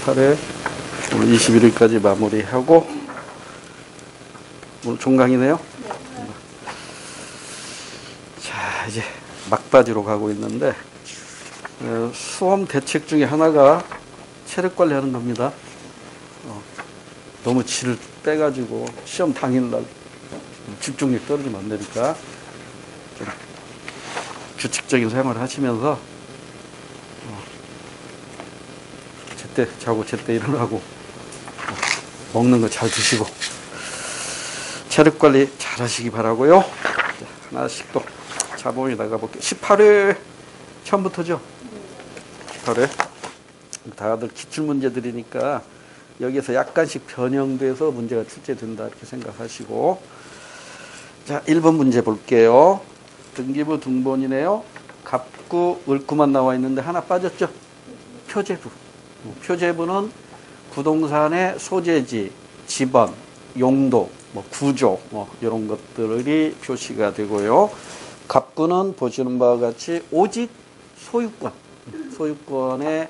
8회 오늘 21일까지 마무리하고 오늘 종강이네요. 자, 이제 막바지로 가고 있는데 수험 대책 중에 하나가 체력 관리하는 겁니다. 너무 질을 빼가지고 시험 당일날 집중력 떨어지면 안 되니까 좀 규칙적인 생활을 하시면서 제때 자고 제때 일어나고 먹는 거 잘 드시고 체력 관리 잘 하시기 바라고요. 하나씩 또 자본이 나가볼게요. 18회 처음부터죠? 18회 다들 기출문제들이니까 여기에서 약간씩 변형돼서 문제가 출제된다 이렇게 생각하시고, 자 1번 문제 볼게요. 등기부 등본이네요. 갑구 을구만 나와 있는데 하나 빠졌죠? 표제부. 표제부는 부동산의 소재지, 지번, 용도, 구조 이런 것들이 표시가 되고요. 갑구는 보시는 바와 같이 오직 소유권, 소유권에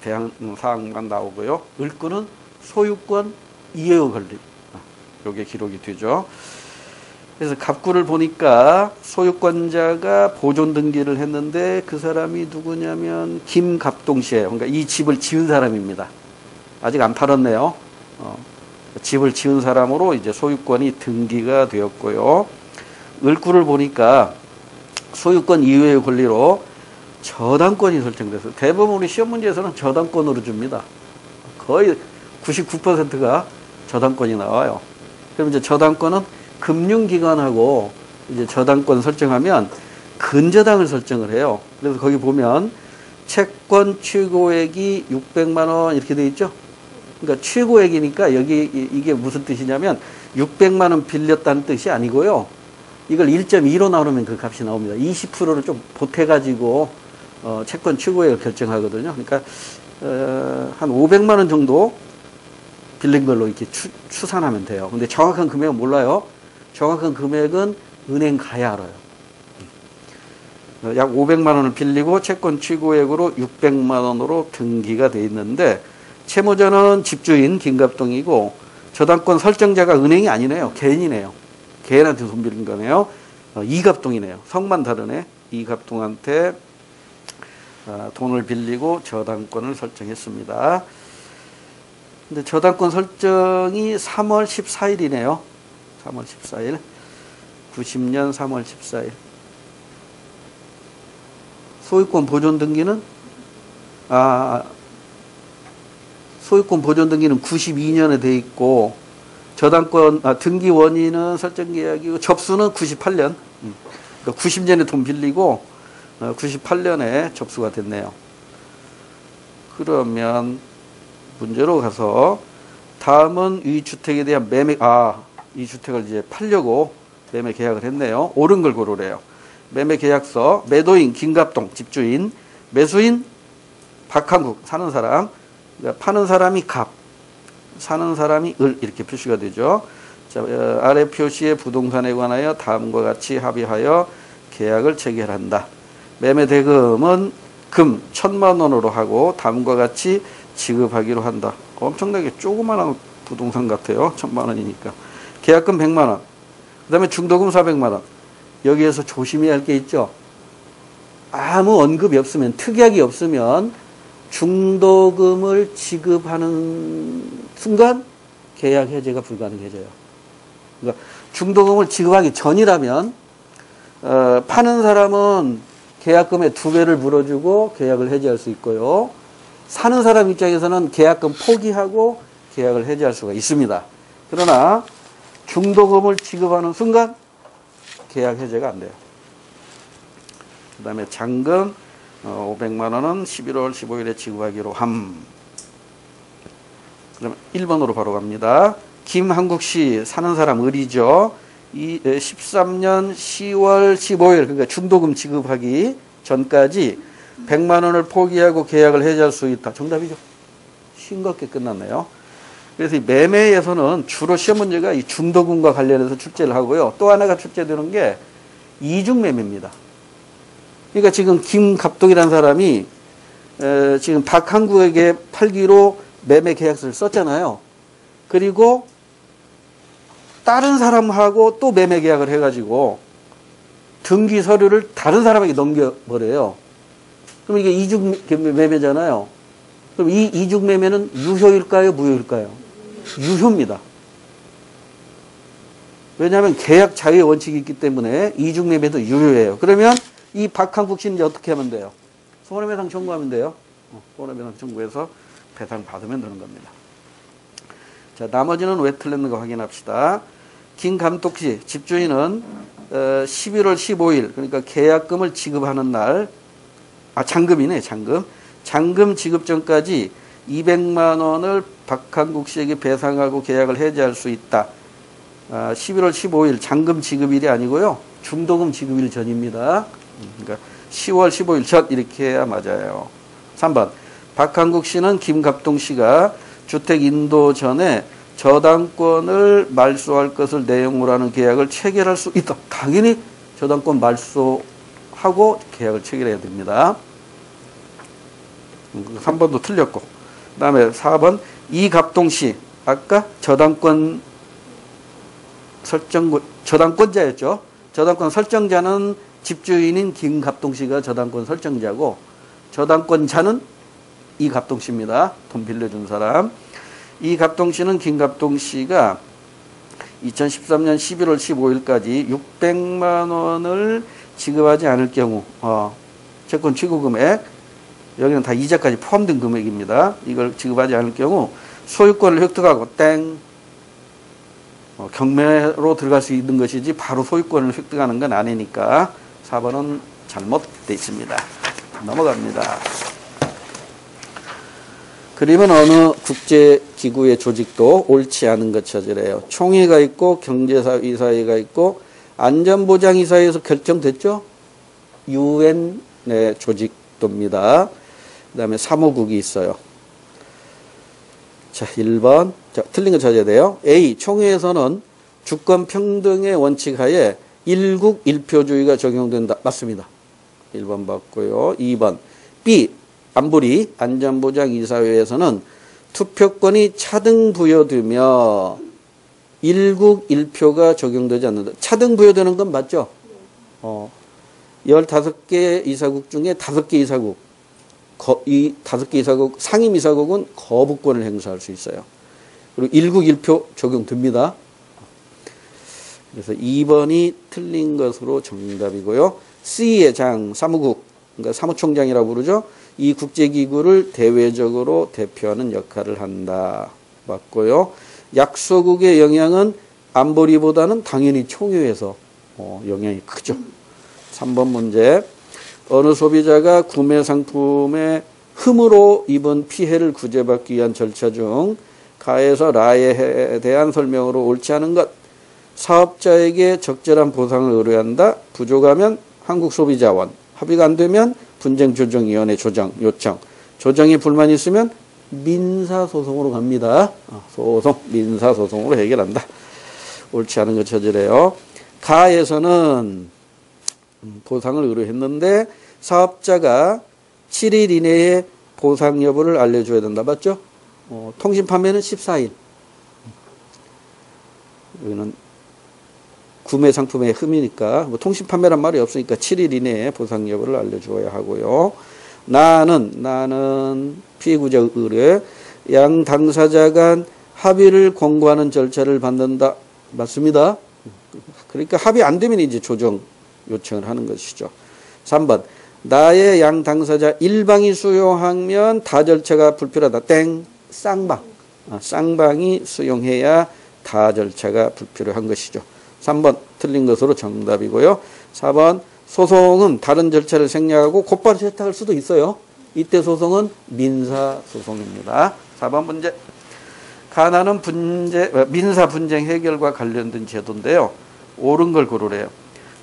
대한 사항만 나오고요. 을구는 소유권 이해의 권리, 이게 기록이 되죠. 그래서 갑구를 보니까 소유권자가 보존 등기를 했는데 그 사람이 누구냐면 김갑동 씨예요. 그러니까 이 집을 지은 사람입니다. 아직 안 팔았네요. 집을 지은 사람으로 이제 소유권이 등기가 되었고요. 을구를 보니까 소유권 이외의 권리로 저당권이 설정돼서 대부분 우리 시험 문제에서는 저당권으로 줍니다. 거의 99%가 저당권이 나와요. 그럼 이제 저당권은 금융기관하고 이제 저당권 설정하면 근저당을 설정을 해요. 그래서 거기 보면 채권 최고액이 600만 원 이렇게 돼 있죠. 그러니까 최고액이니까 여기 이게 무슨 뜻이냐면 600만 원 빌렸다는 뜻이 아니고요. 이걸 1.2로 나누면 그 값이 나옵니다. 20%를 좀 보태가지고 채권 최고액을 결정하거든요. 그러니까 한 500만 원 정도 빌린 걸로 이렇게 추산하면 돼요. 근데 정확한 금액은 몰라요. 정확한 금액은 은행 가야 알아요. 약 500만 원을 빌리고 채권 최고액으로 600만 원으로 등기가 돼 있는데 채무자는 집주인 김갑동이고 저당권 설정자가 은행이 아니네요. 개인이네요. 개인한테 돈 빌린 거네요. 이갑동이네요. 성만 다르네. 이갑동한테 돈을 빌리고 저당권을 설정했습니다. 근데 저당권 설정이 3월 14일이네요. 3월 14일. 90년 3월 14일. 소유권 보존 등기는 소유권 보존 등기는 92년에 돼 있고 저당권 등기 원인은 설정 계약이고 접수는 98년. 그러니까 90년에 돈 빌리고 98년에 접수가 됐네요. 그러면 문제로 가서 다음은 이 주택에 대한 매매, 이 주택을 이제 팔려고 매매 계약을 했네요. 옳은 걸 고르래요. 매매 계약서, 매도인 김갑동 집주인, 매수인 박한국 사는 사람, 그러니까 파는 사람이 갑, 사는 사람이 을 이렇게 표시가 되죠. 자, 아래 표시의 부동산에 관하여 다음과 같이 합의하여 계약을 체결한다. 매매 대금은 금 1,000만 원으로 하고 다음과 같이 지급하기로 한다. 엄청나게 조그마한 부동산 같아요. 1,000만 원이니까. 계약금 100만 원. 그 다음에 중도금 400만 원. 여기에서 조심해야 할 게 있죠. 아무 언급이 없으면, 특약이 없으면 중도금을 지급하는 순간 계약 해제가 불가능해져요. 그러니까 중도금을 지급하기 전이라면 파는 사람은 계약금의 2배를 물어주고 계약을 해제할 수 있고요. 사는 사람 입장에서는 계약금 포기하고 계약을 해제할 수가 있습니다. 그러나 중도금을 지급하는 순간 계약 해제가 안 돼요. 그 다음에 잔금 500만 원은 11월 15일에 지급하기로 함. 그러면 1번으로 바로 갑니다. 김한국 씨 사는 사람 을이죠. 13년 10월 15일 그러니까 중도금 지급하기 전까지 100만 원을 포기하고 계약을 해제할 수 있다. 정답이죠. 싱겁게 끝났네요. 그래서 이 매매에서는 주로 시험 문제가 이 중도금과 관련해서 출제를 하고요. 또 하나가 출제되는 게 이중매매입니다. 그러니까 지금 김갑동이라는 사람이 지금 박한국에게 팔기로 매매 계약서를 썼잖아요. 그리고 다른 사람하고 또 매매 계약을 해가지고 등기 서류를 다른 사람에게 넘겨버려요. 그럼 이게 이중 매매잖아요. 그럼 이 이중 매매는 유효일까요? 무효일까요? 유효입니다. 왜냐하면 계약 자유의 원칙이 있기 때문에 이중 매매도 유효해요. 그러면 이 박한국 씨는 이제 어떻게 하면 돼요? 손해배상 청구하면 돼요. 손해배상 청구해서 배상 받으면 되는 겁니다. 자, 나머지는 왜 틀렸는가 확인합시다. 김감독 씨, 집주인은 11월 15일, 그러니까 계약금을 지급하는 날, 잔금이네, 잔금. 잔금 지급 전까지 200만 원을 박한국 씨에게 배상하고 계약을 해지할 수 있다. 11월 15일 잔금 지급일이 아니고요. 중도금 지급일 전입니다. 그러니까 10월 15일 전 이렇게 해야 맞아요. 3번. 박한국 씨는 김갑동 씨가 주택 인도 전에 저당권을 말소할 것을 내용으로 하는 계약을 체결할 수 있다. 당연히 저당권 말소하고 계약을 체결해야 됩니다. 3번도 틀렸고. 그 다음에 4번. 이갑동 씨. 아까 저당권 저당권자였죠. 저당권 설정자는 집주인인 김갑동 씨가 저당권 설정자고, 저당권자는 이갑동 씨입니다. 돈 빌려준 사람. 이갑동 씨는 김갑동 씨가 2013년 11월 15일까지 600만 원을 지급하지 않을 경우, 채권 취고 금액, 여기는 다 이자까지 포함된 금액입니다. 이걸 지급하지 않을 경우 소유권을 획득하고 땡. 경매로 들어갈 수 있는 것이지 바로 소유권을 획득하는 건 아니니까 4번은 잘못되어 있습니다. 넘어갑니다. 그러면 어느 국제기구의 조직도 옳지 않은 것 찾으래요. 총회가 있고 경제이사회가 있고 안전보장이사회에서 결정됐죠? 유엔의 조직도입니다. 그 다음에 사무국이 있어요. 자, 1번. 자, 틀린 거 찾아야 돼요. A. 총회에서는 주권 평등의 원칙 하에 일국 일표주의가 적용된다. 맞습니다. 1번 맞고요. 2번. B. 안보리 안전보장이사회에서는 투표권이 차등 부여되며 일국 일표가 적용되지 않는다. 차등 부여되는 건 맞죠? 15개 이사국 중에 5개 이사국, 이 5개 이사국, 상임 이사국은 거부권을 행사할 수 있어요. 그리고 일국 일표 적용됩니다. 그래서 2번이 틀린 것으로 정답이고요. C의 장, 사무국, 그러니까 사무총장이라고 부르죠. 이 국제기구를 대외적으로 대표하는 역할을 한다. 맞고요. 약소국의 영향은 안보리보다는 당연히 총회에서 영향이 크죠. 3번 문제. 어느 소비자가 구매 상품의 흠으로 입은 피해를 구제받기 위한 절차 중 가에서 라에 대한 설명으로 옳지 않은 것. 사업자에게 적절한 보상을 의뢰한다. 부족하면 한국소비자원. 합의가 안 되면 분쟁조정위원회 요청. 조정에 불만이 있으면 민사소송으로 갑니다. 민사소송으로 해결한다. 옳지 않은 것 찾으래요. 가에서는 보상을 의뢰했는데 사업자가 7일 이내에 보상 여부를 알려줘야 된다. 맞죠? 통신 판매는 14일. 여기는 구매 상품의 흠이니까 통신 판매란 말이 없으니까 7일 이내에 보상 여부를 알려주어야 하고요. 나는 피해구제 의뢰 양 당사자 간 합의를 권고하는 절차를 받는다. 맞습니다. 그러니까 합의 안 되면 이제 조정 요청을 하는 것이죠. 3번. 나의 양 당사자 일방이 수용하면 다 절차가 불필요하다. 땡. 쌍방. 쌍방이 수용해야 다 절차가 불필요한 것이죠. 3번 틀린 것으로 정답이고요. 4번. 소송은 다른 절차를 생략하고 곧바로 채택할 수도 있어요. 이때 소송은 민사소송입니다. 4번 문제. 가나는 민사 분쟁 해결과 관련된 제도인데요. 옳은 걸 고르래요.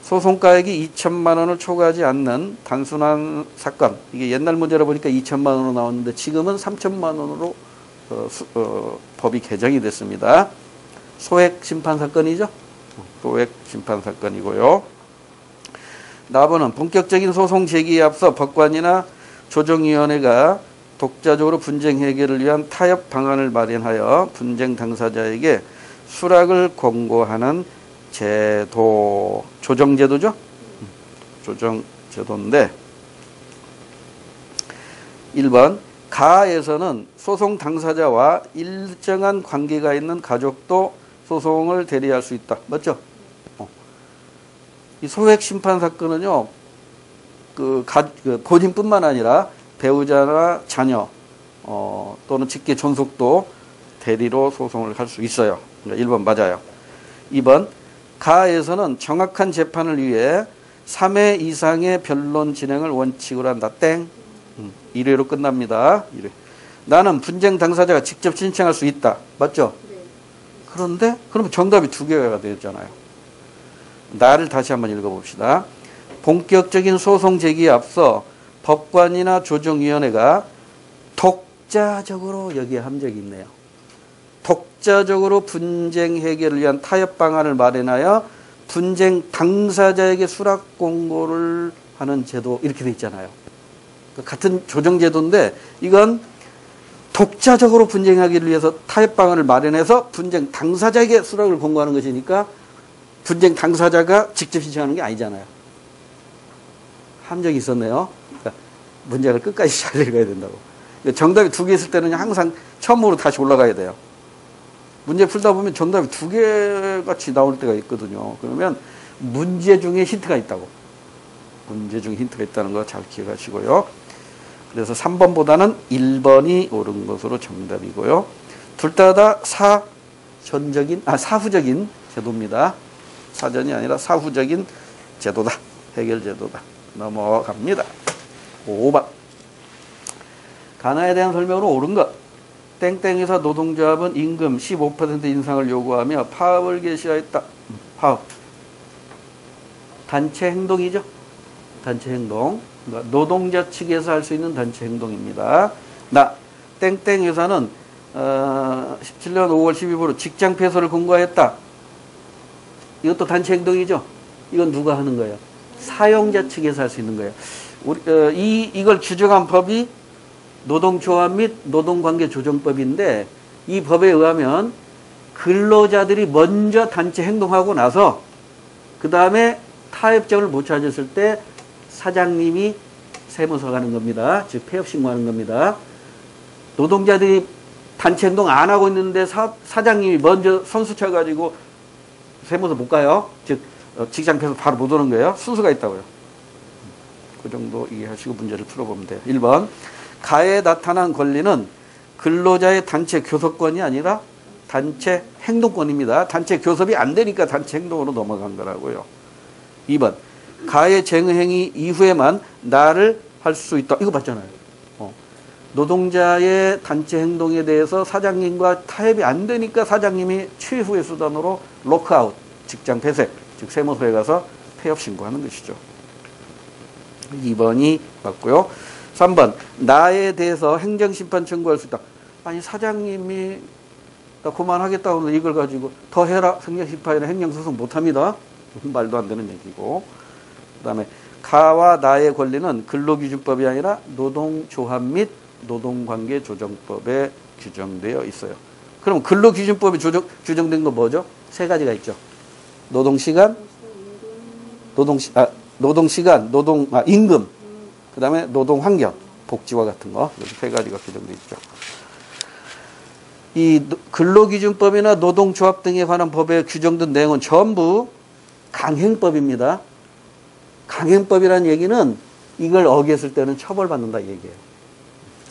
소송가액이 2천만 원을 초과하지 않는 단순한 사건. 이게 옛날 문제라 보니까 2천만 원으로 나왔는데 지금은 3천만 원으로 법이 개정이 됐습니다. 소액 심판 사건이죠. 소액 심판 사건이고요. 나번은 본격적인 소송 제기에 앞서 법관이나 조정위원회가 독자적으로 분쟁 해결을 위한 타협 방안을 마련하여 분쟁 당사자에게 수락을 권고하는 제도, 조정제도죠. 조정제도인데 1번 가에서는 소송 당사자와 일정한 관계가 있는 가족도 소송을 대리할 수 있다. 맞죠? 이 소액 심판 사건은요, 그 본인뿐만 아니라 배우자나 자녀 또는 직계 존속도 대리로 소송을 할 수 있어요. 그러니까 1번 맞아요. 2번 가에서는 정확한 재판을 위해 3회 이상의 변론 진행을 원칙으로 한다. 땡. 1회로 끝납니다. 1회. 나는 분쟁 당사자가 직접 신청할 수 있다. 맞죠? 네. 그런데 그러면 정답이 2개가 되었잖아요. 나를 다시 한번 읽어봅시다. 본격적인 소송 제기에 앞서 법관이나 조정위원회가 독자적으로 여기에 함정이 있네요. 독자적으로 분쟁 해결을 위한 타협 방안을 마련하여 분쟁 당사자에게 수락 공고를 하는 제도 이렇게 돼 있잖아요. 같은 조정제도인데 이건 독자적으로 분쟁하기를 위해서 타협 방안을 마련해서 분쟁 당사자에게 수락을 권고하는 것이니까 분쟁 당사자가 직접 신청하는 게 아니잖아요. 함정이 있었네요. 그러니까 문제를 끝까지 잘 읽어야 된다고. 정답이 2개 있을 때는 항상 처음으로 다시 올라가야 돼요. 문제 풀다 보면 정답이 2개 같이 나올 때가 있거든요. 그러면 문제 중에 힌트가 있다고. 문제 중에 힌트가 있다는 거 잘 기억하시고요. 그래서 3번보다는 1번이 옳은 것으로 정답이고요. 둘 다 사후적인 제도입니다. 사전이 아니라 사후적인 제도다. 해결 제도다. 넘어갑니다. 5번. 가나에 대한 설명으로 옳은 것. 땡땡에서 노동조합은 임금 15% 인상을 요구하며 파업을 개시하였다. 파업. 단체 행동이죠. 단체 행동. 노동자 측에서 할 수 있는 단체 행동입니다. 땡땡 회사는 17년 5월 12일로 직장 폐쇄를 권고하였다. 이것도 단체 행동이죠. 이건 누가 하는 거예요? 사용자 측에서 할 수 있는 거예요. 이걸 규정한 법이 노동조합 및 노동관계조정법인데 이 법에 의하면 근로자들이 먼저 단체 행동하고 나서 그 다음에 타협점을 못 찾았을 때 사장님이 세무서 가는 겁니다. 즉 폐업 신고하는 겁니다. 노동자들이 단체 행동 안 하고 있는데 사장님이 먼저 선수 쳐가지고 세무서 못 가요. 즉 직장 폐업 바로 못 오는 거예요. 순서가 있다고요. 그 정도 이해하시고 문제를 풀어보면 돼요. 1번 가에 나타난 권리는 근로자의 단체 교섭권이 아니라 단체 행동권입니다. 단체 교섭이 안 되니까 단체 행동으로 넘어간 거라고요. 2번 가의 쟁행위 이후에만 나를 할 수 있다. 이거 봤잖아요. 노동자의 단체 행동에 대해서 사장님과 타협이 안 되니까 사장님이 최후의 수단으로 로크아웃, 직장 폐쇄, 즉 세무서에 가서 폐업 신고하는 것이죠. 2번이 맞고요. 3번 나에 대해서 행정심판 청구할 수 있다. 아니 사장님이 나 그만하겠다고 이걸 가지고 더 해라. 행정심판이나 행정소송 못합니다. 말도 안 되는 얘기고. 그 다음에 가와 나의 권리는 근로기준법이 아니라 노동조합 및 노동관계조정법에 규정되어 있어요. 그럼 근로기준법에 규정된 건 뭐죠? 3가지가 있죠. 노동시간, 임금, 그 다음에 노동환경, 복지와 같은 거. 이렇게 3가지가 규정되어 있죠. 이 근로기준법이나 노동조합 등에 관한 법에 규정된 내용은 전부 강행법입니다. 강행법이라는 얘기는 이걸 어겼을 때는 처벌받는다 얘기예요.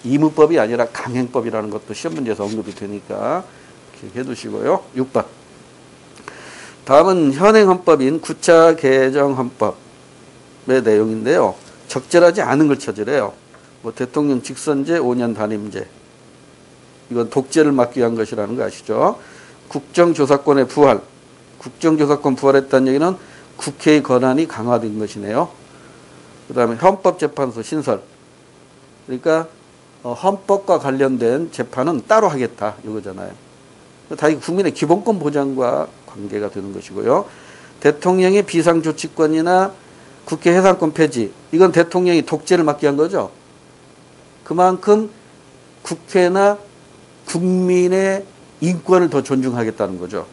이무법이 아니라 강행법이라는 것도 시험 문제에서 언급이 되니까 기억해 두시고요. 6번. 다음은 현행헌법인 9차 개정헌법의 내용인데요. 적절하지 않은 걸 찾으래요. 대통령 직선제, 5년 단임제. 이건 독재를 막기 위한 것이라는 거 아시죠? 국정조사권의 부활. 국정조사권 부활했다는 얘기는 국회의 권한이 강화된 것이네요. 그 다음에 헌법재판소 신설. 그러니까 헌법과 관련된 재판은 따로 하겠다 이거잖아요. 다 국민의 기본권 보장과 관계가 되는 것이고요. 대통령의 비상조치권이나 국회 해산권 폐지. 이건 대통령이 독재를 막기 위한 거죠. 그만큼 국회나 국민의 인권을 더 존중하겠다는 거죠.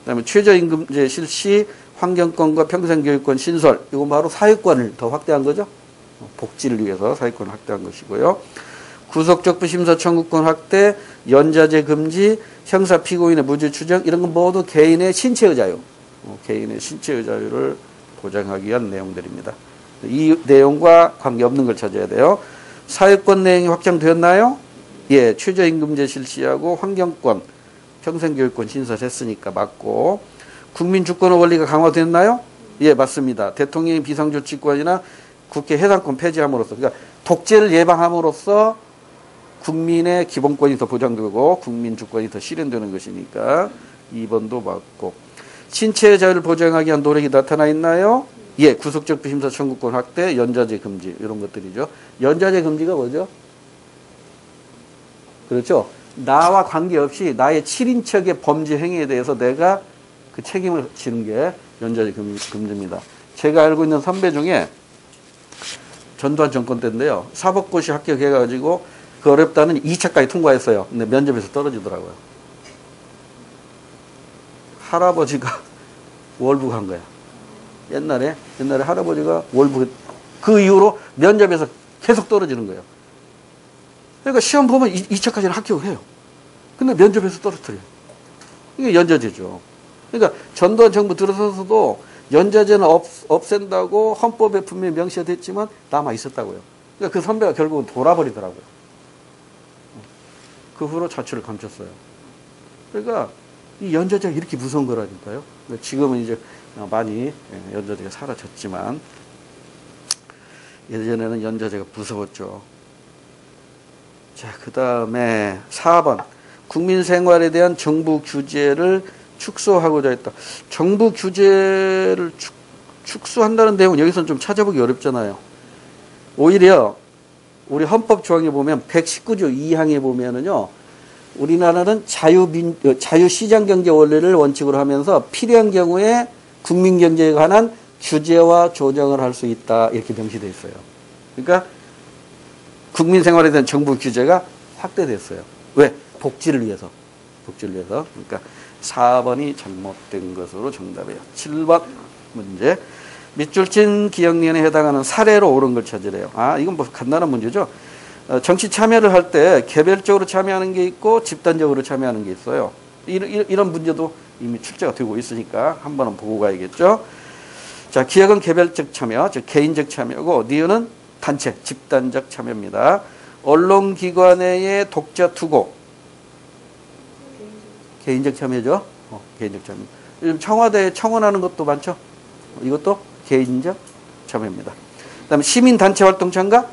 그다음에 최저임금제 실시, 환경권과 평생교육권 신설, 이건 바로 사회권을 더 확대한 거죠. 복지를 위해서 사회권을 확대한 것이고요. 구속적부 심사 청구권 확대, 연좌제 금지, 형사 피고인의 무죄 추정, 이런 건 모두 개인의 신체의 자유, 개인의 신체의 자유를 보장하기 위한 내용들입니다. 이 내용과 관계없는 걸 찾아야 돼요. 사회권 내용이 확장되었나요? 예, 최저임금제 실시하고 환경권, 평생교육권 신설했으니까 맞고. 국민 주권의 원리가 강화됐나요? 예, 맞습니다. 대통령의 비상조치권이나 국회 해당권 폐지함으로써, 그러니까 독재를 예방함으로써 국민의 기본권이 더 보장되고 국민 주권이 더 실현되는 것이니까 2번도 맞고. 신체의 자유를 보장하기 위한 노력이 나타나 있나요? 예, 구속적 부심사 청구권 확대, 연좌제 금지, 이런 것들이죠. 연좌제 금지가 뭐죠? 그렇죠. 나와 관계없이 나의 7인척의 범죄 행위에 대해서 내가 그 책임을 지는 게 연좌제 금지입니다. 제가 알고 있는 선배 중에 전두환 정권 때인데요. 사법고시 합격해가지고 그 어렵다는 2차까지 통과했어요. 근데 면접에서 떨어지더라고요. 할아버지가 월북 한 거야. 옛날에 할아버지가 월북, 그 이후로 면접에서 계속 떨어지는 거예요. 그러니까 시험 보면 2차까지는 합격을 해요. 근데 면접에서 떨어뜨려요. 이게 연좌제죠. 그러니까 전두환 정부 들어서서도 연좌제는 없앤다고 헌법에 분명히 명시가 됐지만 남아 있었다고요. 그러니까 그 선배가 결국은 돌아버리더라고요. 그 후로 자취를 감췄어요. 그러니까 이 연좌제가 이렇게 무서운 거라니까요. 지금은 이제 많이 연좌제가 사라졌지만 예전에는 연좌제가 무서웠죠. 자, 그 다음에 4번. 국민 생활에 대한 정부 규제를 축소하고자 했다. 정부 규제를 축소한다는 내용은 여기서는 좀 찾아보기 어렵잖아요. 오히려 우리 헌법 조항에 보면 119조 2항에 보면은요, 우리나라는 자유시장 경제 원리를 원칙으로 하면서 필요한 경우에 국민 경제에 관한 규제와 조정을 할 수 있다, 이렇게 명시되어 있어요. 그러니까 국민 생활에 대한 정부 규제가 확대됐어요. 왜? 복지를 위해서. 그러니까 4번이 잘못된 것으로 정답이에요. 7번 문제. 밑줄 친 기억년에 해당하는 사례로 옳은 걸 찾으래요. 아, 이건 뭐 간단한 문제죠. 정치 참여를 할 때 개별적으로 참여하는 게 있고 집단적으로 참여하는 게 있어요. 이런 문제도 이미 출제가 되고 있으니까 한 번은 보고 가야겠죠. 자, 기억은 개별적 참여, 즉 개인적 참여고, 니은은 단체, 집단적 참여입니다. 언론기관 내의 독자 투고. 개인적 참여죠. 개인적 참여. 요즘 청와대에 청원하는 것도 많죠. 이것도 개인적 참여입니다. 그 다음에 시민단체 활동 참가?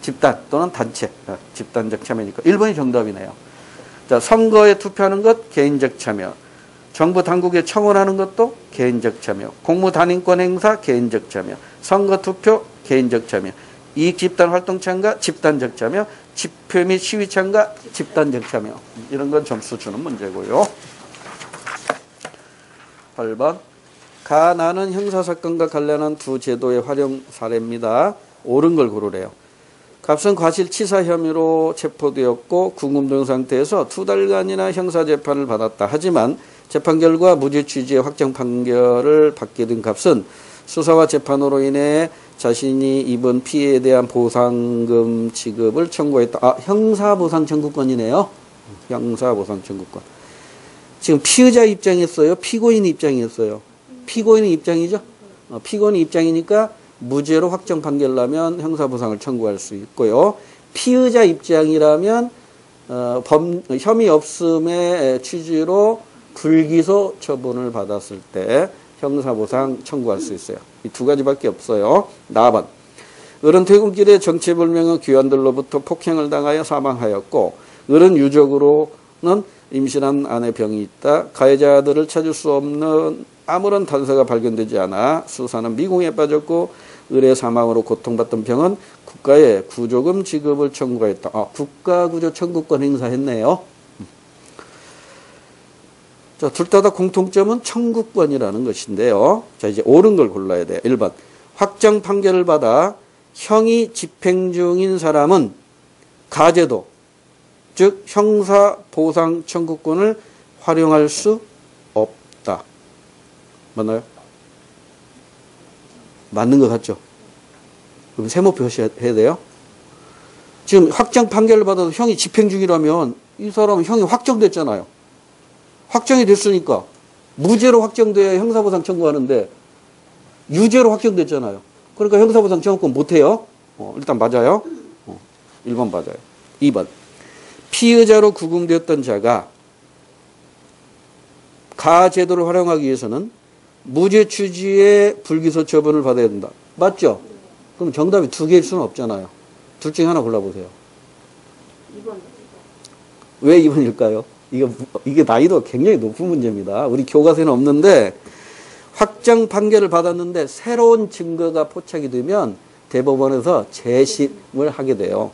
집단 또는 단체. 집단적 참여니까 1번이 정답이네요. 자, 선거에 투표하는 것 개인적 참여. 정부 당국에 청원하는 것도 개인적 참여. 공무단인권 행사 개인적 참여. 선거 투표 개인적 참여. 이익 집단 활동 참가 집단적 참여. 집회 및 시위 참가 집단적 참여. 이런 건 점수 주는 문제고요. 8번. 가나는 형사사건과 관련한 두 제도의 활용 사례입니다. 옳은 걸 고르래요. 갑선 과실치사 혐의로 체포되었고 구금동 상태에서 2달간이나 형사재판을 받았다. 하지만 재판 결과 무죄 취지의 확정 판결을 받게 된 갑은 수사와 재판으로 인해 자신이 입은 피해에 대한 보상금 지급을 청구했다. 아, 형사보상 청구권이네요. 형사보상 청구권. 지금 피의자 입장이었어요? 피고인 입장이었어요? 피고인 입장이죠? 피고인 입장이니까 무죄로 확정 판결 나면 형사보상을 청구할 수 있고요. 피의자 입장이라면 혐의 없음의 취지로 불기소 처분을 받았을 때 형사보상 청구할 수 있어요. 이 두 가지밖에 없어요. 4번. 어른 퇴근길에 정체불명의 귀환들로부터 폭행을 당하여 사망하였고 어른 유족으로는 임신한 아내 병이 있다. 가해자들을 찾을 수 없는 아무런 단서가 발견되지 않아 수사는 미궁에 빠졌고 의뢰 사망으로 고통받던 병은 국가에 구조금 지급을 청구했다. 아, 국가구조 청구권 행사했네요. 자, 둘 다 공통점은 청구권이라는 것인데요. 자, 이제 옳은 걸 골라야 돼요. 1번. 확정 판결을 받아 형이 집행 중인 사람은 가제도 즉 형사보상 청구권을 활용할 수 없다. 맞나요? 맞는 것 같죠? 그럼 세모 표시해야 돼요. 지금 확정 판결을 받아서 형이 집행 중이라면 이 사람은 형이 확정됐잖아요. 확정이 됐으니까 무죄로 확정돼야 형사보상 청구하는데 유죄로 확정됐잖아요. 그러니까 형사보상 청구권 못해요. 일단 맞아요. 1번 맞아요. 2번 피의자로 구금되었던 자가 가제도를 활용하기 위해서는 무죄 취지의 불기소 처분을 받아야 된다. 맞죠? 그럼 정답이 두 개일 수는 없잖아요. 둘 중에 하나 골라보세요. 2번. 왜 2번일까요? 이게 난이도 굉장히 높은 문제입니다. 우리 교과서에는 없는데 확정 판결을 받았는데 새로운 증거가 포착이 되면 대법원에서 재심을 하게 돼요.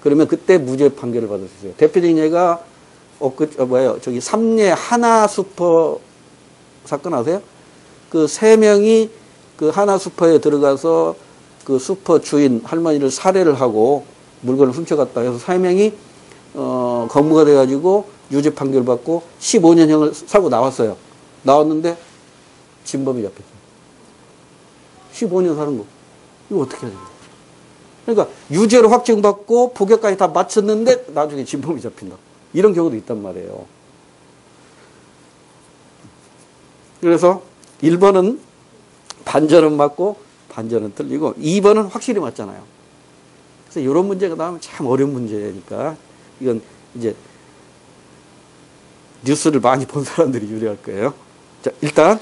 그러면 그때 무죄 판결을 받을 수 있어요. 대표적인 예가 저기 삼례 하나 슈퍼 사건 아세요? 그 세 명이 그 하나 슈퍼에 들어가서 그 슈퍼 주인 할머니를 살해를 하고 물건을 훔쳐갔다 해서 세 명이 검거가 돼가지고 유죄 판결 받고 15년형을 살고 나왔어요. 나왔는데 진범이 잡혔어요. 15년 사는 거. 이거 어떻게 해야 됩니까? 그러니까 유죄로 확정받고 복역까지 다 마쳤는데 나중에 진범이 잡힌다. 이런 경우도 있단 말이에요. 그래서 1번은 반전은 맞고 반전은 틀리고 2번은 확실히 맞잖아요. 그래서 이런 문제가 나오면 참 어려운 문제니까 이건 이제 뉴스를 많이 본 사람들이 유리할 거예요. 자, 일단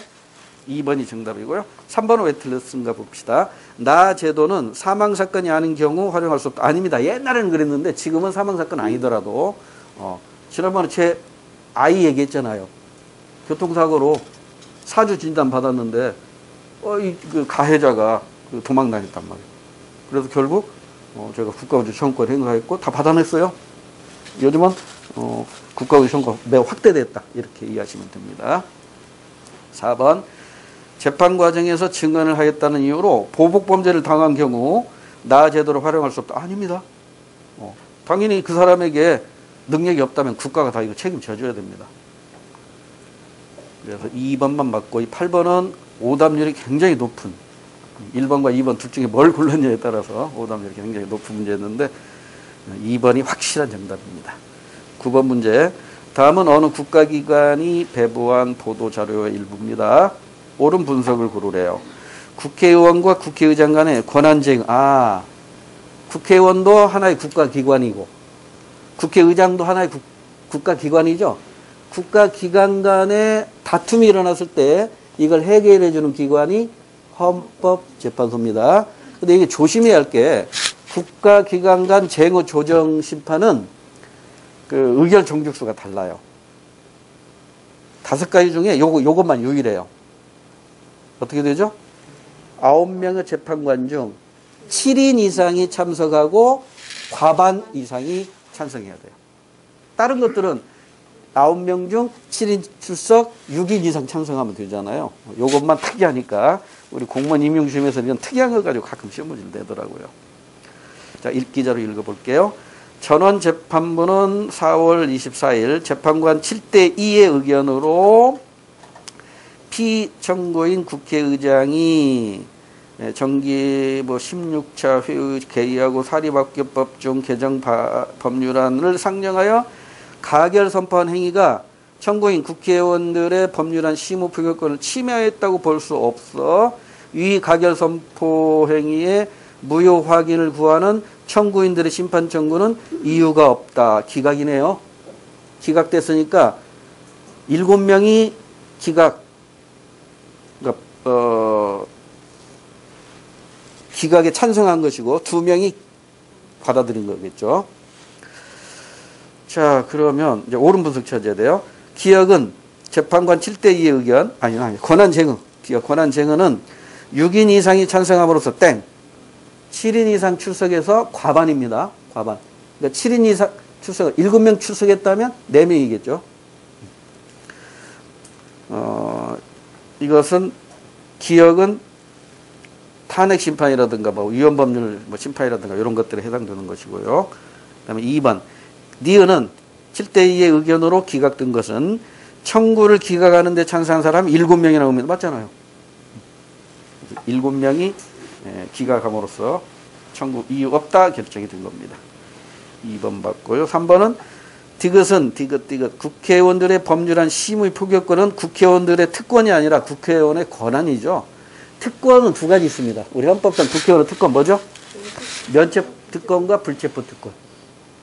2번이 정답이고요. 3번은 왜 틀렸는가 봅시다. 나 제도는 사망사건이 아닌 경우 활용할 수 없다. 아닙니다. 옛날에는 그랬는데 지금은 사망사건 아니더라도 지난번에 제 아이 얘기했잖아요. 교통사고로 사주 진단 받았는데 그 가해자가 도망 다녔단 말이에요. 그래서 결국 제가 국가우주 청구권 행사했고 다 받아냈어요. 요즘은 국가우주 청구가 매우 확대됐다. 이렇게 이해하시면 됩니다. 4번 재판 과정에서 증언을 하였다는 이유로 보복범죄를 당한 경우 나 제도를 활용할 수 없다. 아닙니다. 당연히 그 사람에게 능력이 없다면 국가가 다 이거 책임져 줘야 됩니다. 그래서 2번만 맞고 이 8번은 오답률이 굉장히 높은 1번과 2번 둘 중에 뭘 골랐냐에 따라서 오답률이 굉장히 높은 문제였는데 2번이 확실한 정답입니다. 9번 문제. 다음은 어느 국가기관이 배부한 보도자료의 일부입니다. 옳은 분석을 고르래요. 국회의원과 국회의장 간의 권한쟁. 국회의원도 하나의 국가기관이고 국회의장도 하나의 국가기관이죠. 국가기관 간의 다툼이 일어났을 때 이걸 해결해 주는 기관이 헌법재판소입니다. 근데 이게 조심해야 할 게 국가기관 간 쟁의 조정 심판은 그 의결 정족수가 달라요. 5가지 중에 요것만 유일해요. 어떻게 되죠? 9명의 재판관 중 7인 이상이 참석하고 과반 이상이 찬성해야 돼요. 다른 것들은 9명 중 7인 출석, 6인 이상 찬성하면 되잖아요. 요것만 특이하니까 우리 공무원 임용시험에서 이런 특이한 거 가지고 가끔 시험 문제를 내더라고요. 자, 읽기자로 읽어볼게요. 전원재판부는 4월 24일 재판관 7대2의 의견으로 피청구인 국회의장이 정기 16차 회의 개의하고 사립학교법 중 개정 법률안을 상정하여 가결 선포한 행위가 청구인 국회의원들의 법률안 심의 표결권을 침해했다고 볼 수 없어 위 가결 선포 행위의 무효 확인을 구하는 청구인들의 심판 청구는 이유가 없다. 기각이네요. 기각됐으니까 7명이 기각에 찬성한 것이고 2명이 받아들인 거겠죠. 자, 그러면 이제 옳은 분석 찾아야 돼요. 기각은 재판관 7대2의 의견, 권한쟁의. 기각 권한쟁의는 6인 이상이 찬성함으로써 땡. 7인 이상 출석해서 과반입니다. 과반. 그러니까 7인 이상 출석, 7명 출석했다면 4명이겠죠. 이것은 기각은 탄핵 심판이라든가 위헌법률 심판이라든가 이런 것들에 해당되는 것이고요. 그다음에 2번 니은은 7대2의 의견으로 기각된 것은 청구를 기각하는데 찬성한 사람이 7명이라고 하면 맞잖아요. 7명이 기각함으로써 청구 이유 없다 결정이 된 겁니다. 2번 받고요. 3번은 디귿은 디귿 국회의원들의 법률안 심의 표결권은 국회의원들의 특권이 아니라 국회의원의 권한이죠. 특권은 두 가지 있습니다. 우리 헌법상 국회의원의 특권 뭐죠? 면책 특권과 불체포 특권.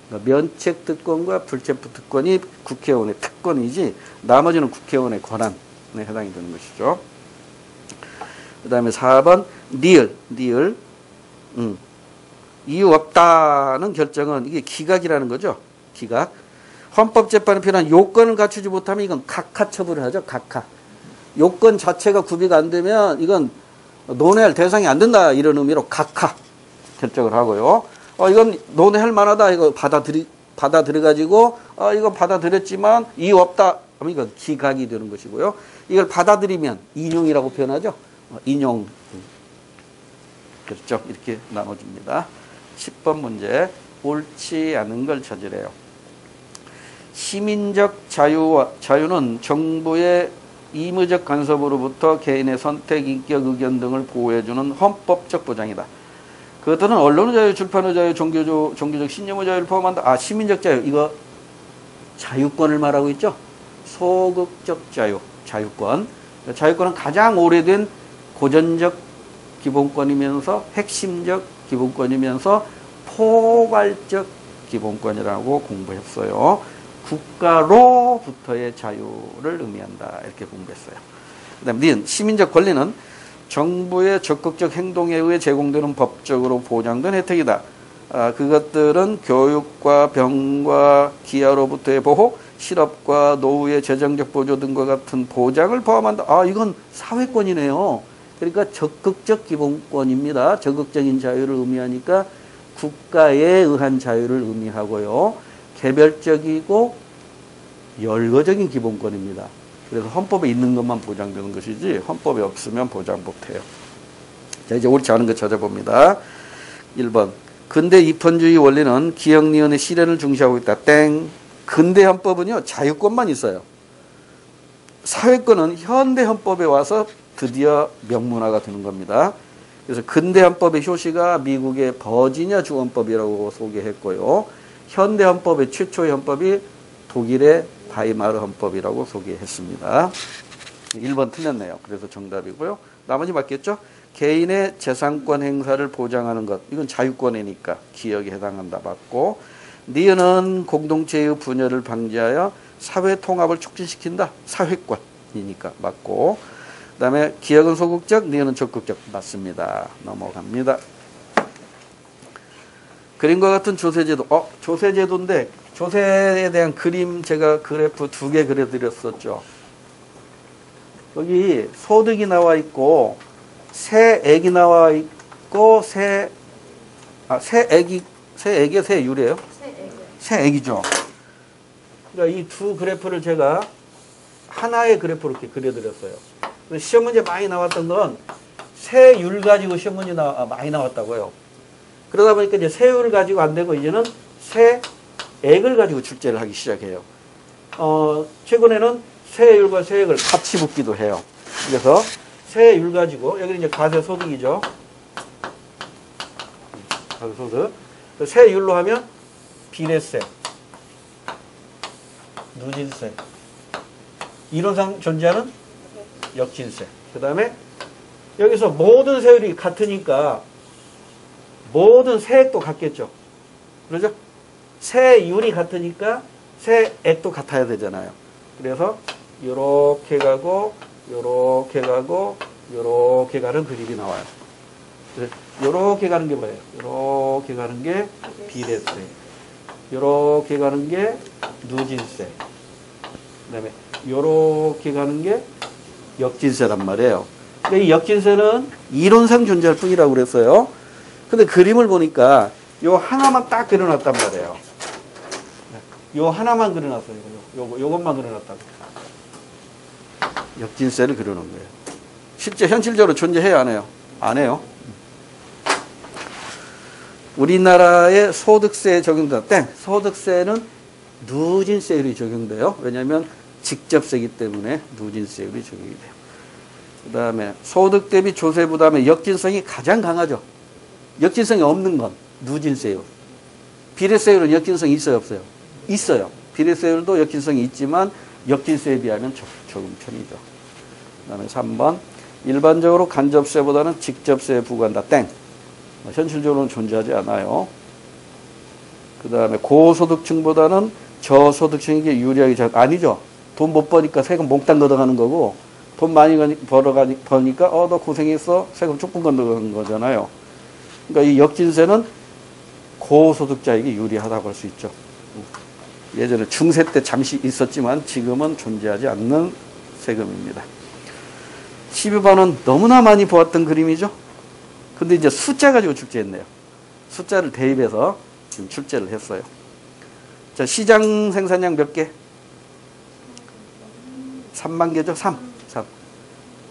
그러니까 면책 특권과 불체포 특권이 국회의원의 특권이지 나머지는 국회의원의 권한에 해당이 되는 것이죠. 그 다음에 4번 니을 이유 없다는 결정은 이게 기각이라는 거죠. 기각. 헌법재판에 필요한 요건을 갖추지 못하면 이건 각하 처분을 하죠. 각하. 요건 자체가 구비가 안 되면 이건 논의할 대상이 안 된다 이런 의미로 각하 결정을 하고요. 이건 논의할 만하다 이거 받아들여가지고 이건 받아들였지만 이유 없다 하면 이건 기각이 되는 것이고요. 이걸 받아들이면 인용이라고 표현하죠. 인용 결정 이렇게 나눠집니다. 10번 문제 옳지 않은 걸 찾으래요. 시민적 자유는 정부의 임의적 간섭으로부터 개인의 선택, 인격, 의견 등을 보호해주는 헌법적 보장이다. 그것들은 언론의 자유, 출판의 자유, 종교적 신념의 자유를 포함한다. 시민적 자유 이거 자유권을 말하고 있죠. 소극적 자유권. 자유권은 가장 오래된 고전적 기본권이면서 핵심적 기본권이면서 포괄적 기본권이라고 공부했어요. 국가로부터의 자유를 의미한다. 이렇게 공부했어요. 그 다음에 니은 시민적 권리는 정부의 적극적 행동에 의해 제공되는 법적으로 보장된 혜택이다. 그것들은 교육과 병과 기아로부터의 보호, 실업과 노후의 재정적 보조 등과 같은 보장을 포함한다. 이건 사회권이네요. 그러니까 적극적 기본권입니다. 적극적인 자유를 의미하니까 국가에 의한 자유를 의미하고요. 개별적이고 열거적인 기본권입니다. 그래서 헌법에 있는 것만 보장되는 것이지 헌법에 없으면 보장 못해요. 자, 이제 옳지 않은 거 찾아봅니다. 1번 근대 입헌주의 원리는 기역니은의 실현을 중시하고 있다. 땡. 근대 헌법은요 자유권만 있어요. 사회권은 현대 헌법에 와서 드디어 명문화가 되는 겁니다. 그래서 근대 헌법의 효시가 미국의 버지니아 주헌법이라고 소개했고요. 현대 헌법의 최초의 헌법이 독일의 바이마르 헌법이라고 소개했습니다. 1번 틀렸네요. 그래서 정답이고요. 나머지 맞겠죠? 개인의 재산권 행사를 보장하는 것. 이건 자유권이니까 기역에 해당한다. 맞고. 니은은 공동체의 분열을 방지하여 사회 통합을 촉진시킨다. 사회권이니까 맞고. 그 다음에 기역은 소극적, 니은은 적극적. 맞습니다. 넘어갑니다. 그림과 같은 조세제도. 조세제도인데 조세에 대한 그림 제가 그래프 2개 그려드렸었죠. 여기 소득이 나와 있고 세액이 나와 있고 세액이에요? 세율이에요? 세액이죠. 그러니까 이 두 그래프를 제가 하나의 그래프로 이렇게 그려드렸어요. 시험 문제 많이 나왔던 건 세율 가지고 시험 문제 많이 나왔다고요. 그러다 보니까 이제 세율을 가지고 안 되고 이제는 세액을 가지고 출제를 하기 시작해요. 최근에는 세율과 세액을 같이 붙기도 해요. 그래서 세율 가지고 여기는 이제 과세소득이죠. 과세소득. 세율로 하면 비례세, 누진세, 이론상 존재하는 역진세. 그 다음에 여기서 모든 세율이 같으니까 모든 세액도 같겠죠. 그러죠? 세율이 같으니까 세액도 같아야 되잖아요. 그래서 요렇게 가고 요렇게 가고 요렇게 가는 그림이 나와요. 요렇게 가는 게 뭐예요? 요렇게 가는 게 비례세, 요렇게 가는 게 누진세, 그 다음에 요렇게 가는 게 역진세란 말이에요. 근데 이 역진세는 이론상 존재할 뿐이라고 그랬어요. 근데 그림을 보니까 요 하나만 딱 그려놨단 말이에요. 요 하나만 그려놨어요. 요것만 그려놨다고. 역진세를 그려놓은 거예요. 실제 현실적으로 존재해요, 안 해요? 안 해요. 우리나라의 소득세에 적용된다. 땡. 소득세는 누진세율이 적용돼요. 왜냐하면 직접세기 때문에 누진세율이 적용이 돼요. 그 다음에 소득 대비 조세 부담의 역진성이 가장 강하죠. 역진성이 없는 건 누진세율. 비례세율은 역진성이 있어요, 없어요? 있어요. 비례세율도 역진성이 있지만 역진세에 비하면 적은 편이죠. 그 다음에 3번. 일반적으로 간접세보다는 직접세에 부과한다. 땡. 현실적으로는 존재하지 않아요. 그 다음에 고소득층보다는 저소득층에게 유리하게 아니죠. 돈 못 버니까 세금 몽땅 걷어가는 거고, 돈 많이 버니까 너 고생했어, 세금 조금 걷어가는 거잖아요. 그러니까 이 역진세는 고소득자에게 유리하다고 할 수 있죠. 예전에 중세 때 잠시 있었지만 지금은 존재하지 않는 세금입니다. 12번은 너무나 많이 보았던 그림이죠. 근데 이제 숫자 가지고 출제했네요. 숫자를 대입해서 지금 출제를 했어요. 자, 시장 생산량 몇 개? 3만 개죠? 3.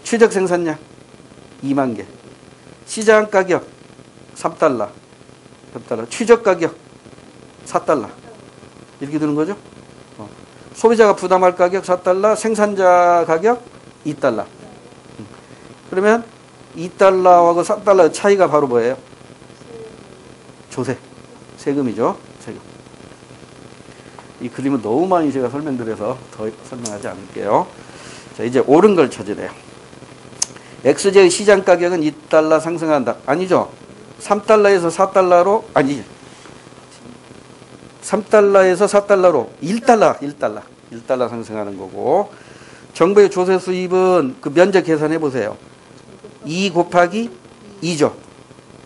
취득 생산량 2만 개. 시장 가격 3달러. 취득 가격 4달러. 이렇게 되는 거죠. 소비자가 부담할 가격 4달러, 생산자 가격 2달러. 그러면 2달러하고 4달러 차이가 바로 뭐예요? 조세. 세금이죠. 세금. 이 그림은 너무 많이 제가 설명드려서 더 설명하지 않을게요. 자, 이제 옳은 걸 찾으래요. XJ의 시장 가격은 2달러 상승한다. 아니죠. 3달러에서 4달러로, 아니, 3달러에서 4달러로 1달러 상승하는 거고, 정부의 조세 수입은 그 면적 계산해 보세요. 2 곱하기 2죠.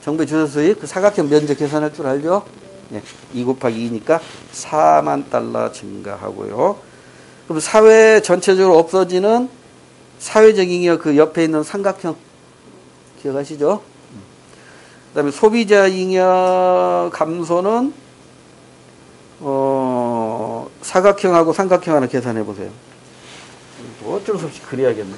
정부의 조세 수입, 그 사각형 면적 계산할 줄 알죠? 네, 2 곱하기 2니까 4만 달러 증가하고요. 그럼 사회 전체적으로 없어지는 사회적 잉여 그 옆에 있는 삼각형 기억하시죠? 그 다음에 소비자 잉여 감소는 사각형하고 삼각형 하나 계산해 보세요. 어쩔 수 없이 그려야겠네.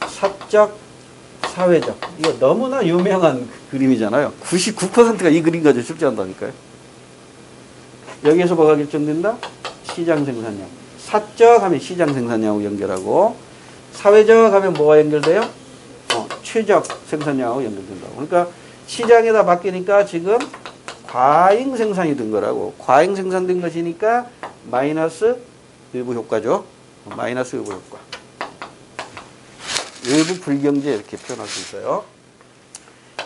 사적, 사회적. 이거 너무나 유명한 그림이잖아요. 99%가 이 그림 가지고 출제한다니까요. 여기에서 뭐가 결정된다? 시장 생산량. 사적 하면 시장 생산량하고 연결하고, 사회적 하면 뭐가 연결돼요? 최적 생산량하고 연결된다고. 그러니까 시장에다 바뀌니까 지금 과잉 생산이 된 거라고. 과잉 생산된 것이니까 마이너스 외부 효과죠. 마이너스 외부 효과. 외부 불경제 이렇게 표현할 수 있어요.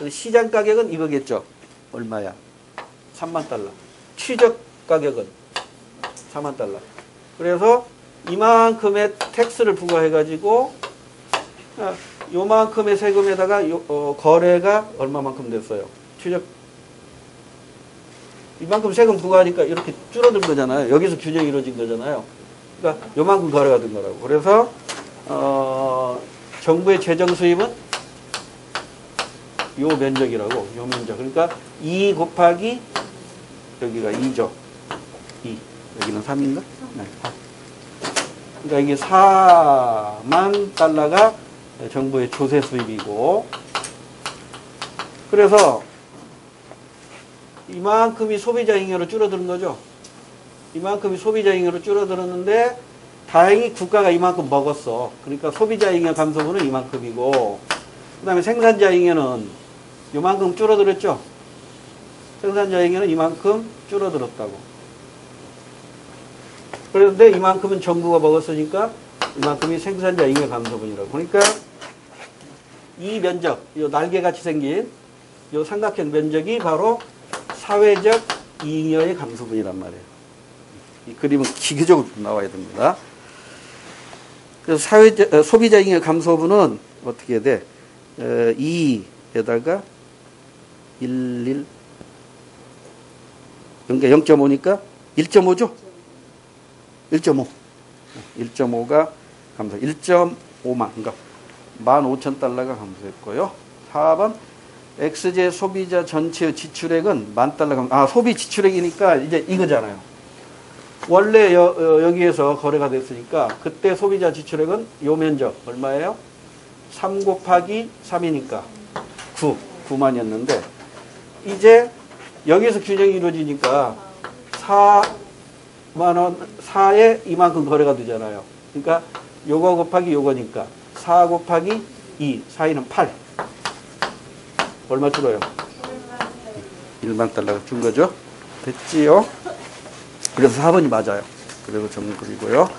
시장 가격은 이거겠죠. 얼마야? 3만 달러. 취득 가격은 4만 달러. 그래서 이만큼의 텍스를 부과해가지고 요만큼의 세금에다가 거래가 얼마만큼 됐어요? 취득. 이만큼 세금 부과하니까 이렇게 줄어든 거잖아요. 여기서 균형이 이루어진 거잖아요. 그러니까 요만큼 거래가 된 거라고. 그래서 정부의 재정 수입은 요 면적이라고. 요 면적. 그러니까 2 곱하기 여기가 2죠. 2. 여기는 3인가? 네, 4. 그러니까 이게 4만 달러가 정부의 조세 수입이고, 그래서 이만큼이 소비자 잉여로 줄어드는 거죠. 이만큼이 소비자 잉여로 줄어들었는데 다행히 국가가 이만큼 먹었어. 그러니까 소비자 잉여 감소분은 이만큼이고, 그 다음에 생산자 잉여는 이만큼 줄어들었죠. 생산자 잉여는 이만큼 줄어들었다고. 그런데 이만큼은 정부가 먹었으니까 이만큼이 생산자 잉여 감소분이라고. 그러니까 이 면적, 이 날개같이 생긴 이 삼각형 면적이 바로 사회적 잉여의 감소분이란 말이에요. 이 그림은 기계적으로 나와야 됩니다. 그래서 소비자 잉여 감소분은 어떻게 돼? 2에다가 11, 그러니까 0.5니까 1.5죠? 1.5. 1.5가 감소. 1.5만. 그러니까 15,000달러가 감소했고요. 4번. XJ 소비자 전체의 지출액은 10,000달러 감소. 소비 지출액이니까 이제 이거잖아요. 원래 여기에서 거래가 됐으니까 그때 소비자 지출액은 요 면적 얼마예요? 3 곱하기 3이니까 9. 9만이었는데 이제 여기서 균형이 이루어지니까 4만원, 4에 이만큼 거래가 되잖아요. 그러니까 요거 곱하기 요거니까 4 곱하기 2, 사이는 8. 얼마 줄어요? 1만 달러가 준 거죠. 됐지요? 그래서 4번이 맞아요. 그래서 정글이고요.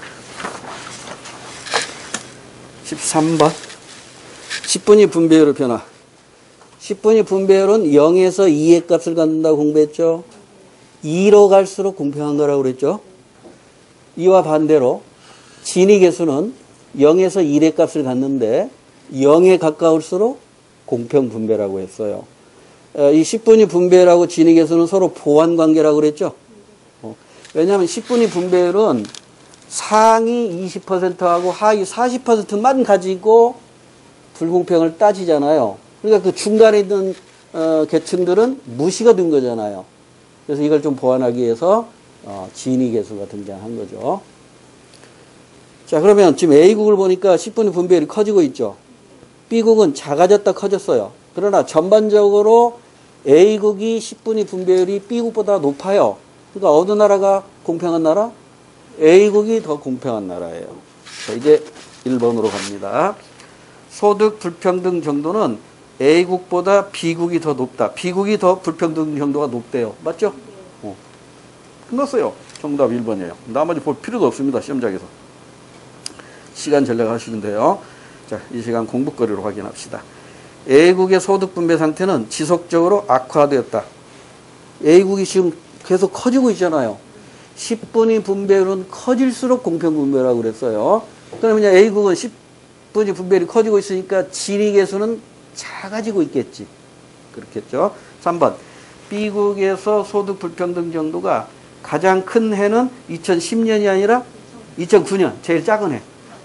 13번. 10분위 분배율의 변화. 10분위 분배율은 0에서 2의 값을 갖는다고 공부했죠. 2로 갈수록 공평한 거라고 그랬죠. 이와 반대로 진위 계수는 0에서 1의 값을 갖는데 0에 가까울수록 공평 분배라고 했어요. 이 10분위 분배율하고 진위 계수는 서로 보완 관계라고 그랬죠. 왜냐하면 10분위 분배율은 상위 20%하고 하위 40%만 가지고 불공평을 따지잖아요. 그러니까 그 중간에 있는 계층들은 무시가 된 거잖아요. 그래서 이걸 좀 보완하기 위해서 진위 계수가 등장한 거죠. 자, 그러면 지금 A국을 보니까 10분위 분배율이 커지고 있죠. B국은 작아졌다 커졌어요. 그러나 전반적으로 A국이 10분위 분배율이 B국보다 높아요. 그러니까 어느 나라가 공평한 나라? A국이 더 공평한 나라예요. 자, 이제 1번으로 갑니다. 소득 불평등 정도는 A국보다 B국이 더 높다. B국이 더 불평등 정도가 높대요. 맞죠? 끝났어요. 정답 1번이에요. 나머지 볼 필요도 없습니다. 시험장에서. 시간 전략하시면 돼요. 자, 이 시간 공부거리로 확인합시다. A국의 소득 분배 상태는 지속적으로 악화되었다. A국이 지금 계속 커지고 있잖아요. 10분위 분배율은 커질수록 공평 분배라고 그랬어요. 그러면 A국은 10분위 분배율이 커지고 있으니까 진위 계수는 작아지고 있겠지. 그렇겠죠. 3번. B국에서 소득 불평등 정도가 가장 큰 해는 2010년이 아니라 2009년, 제일 작은 해.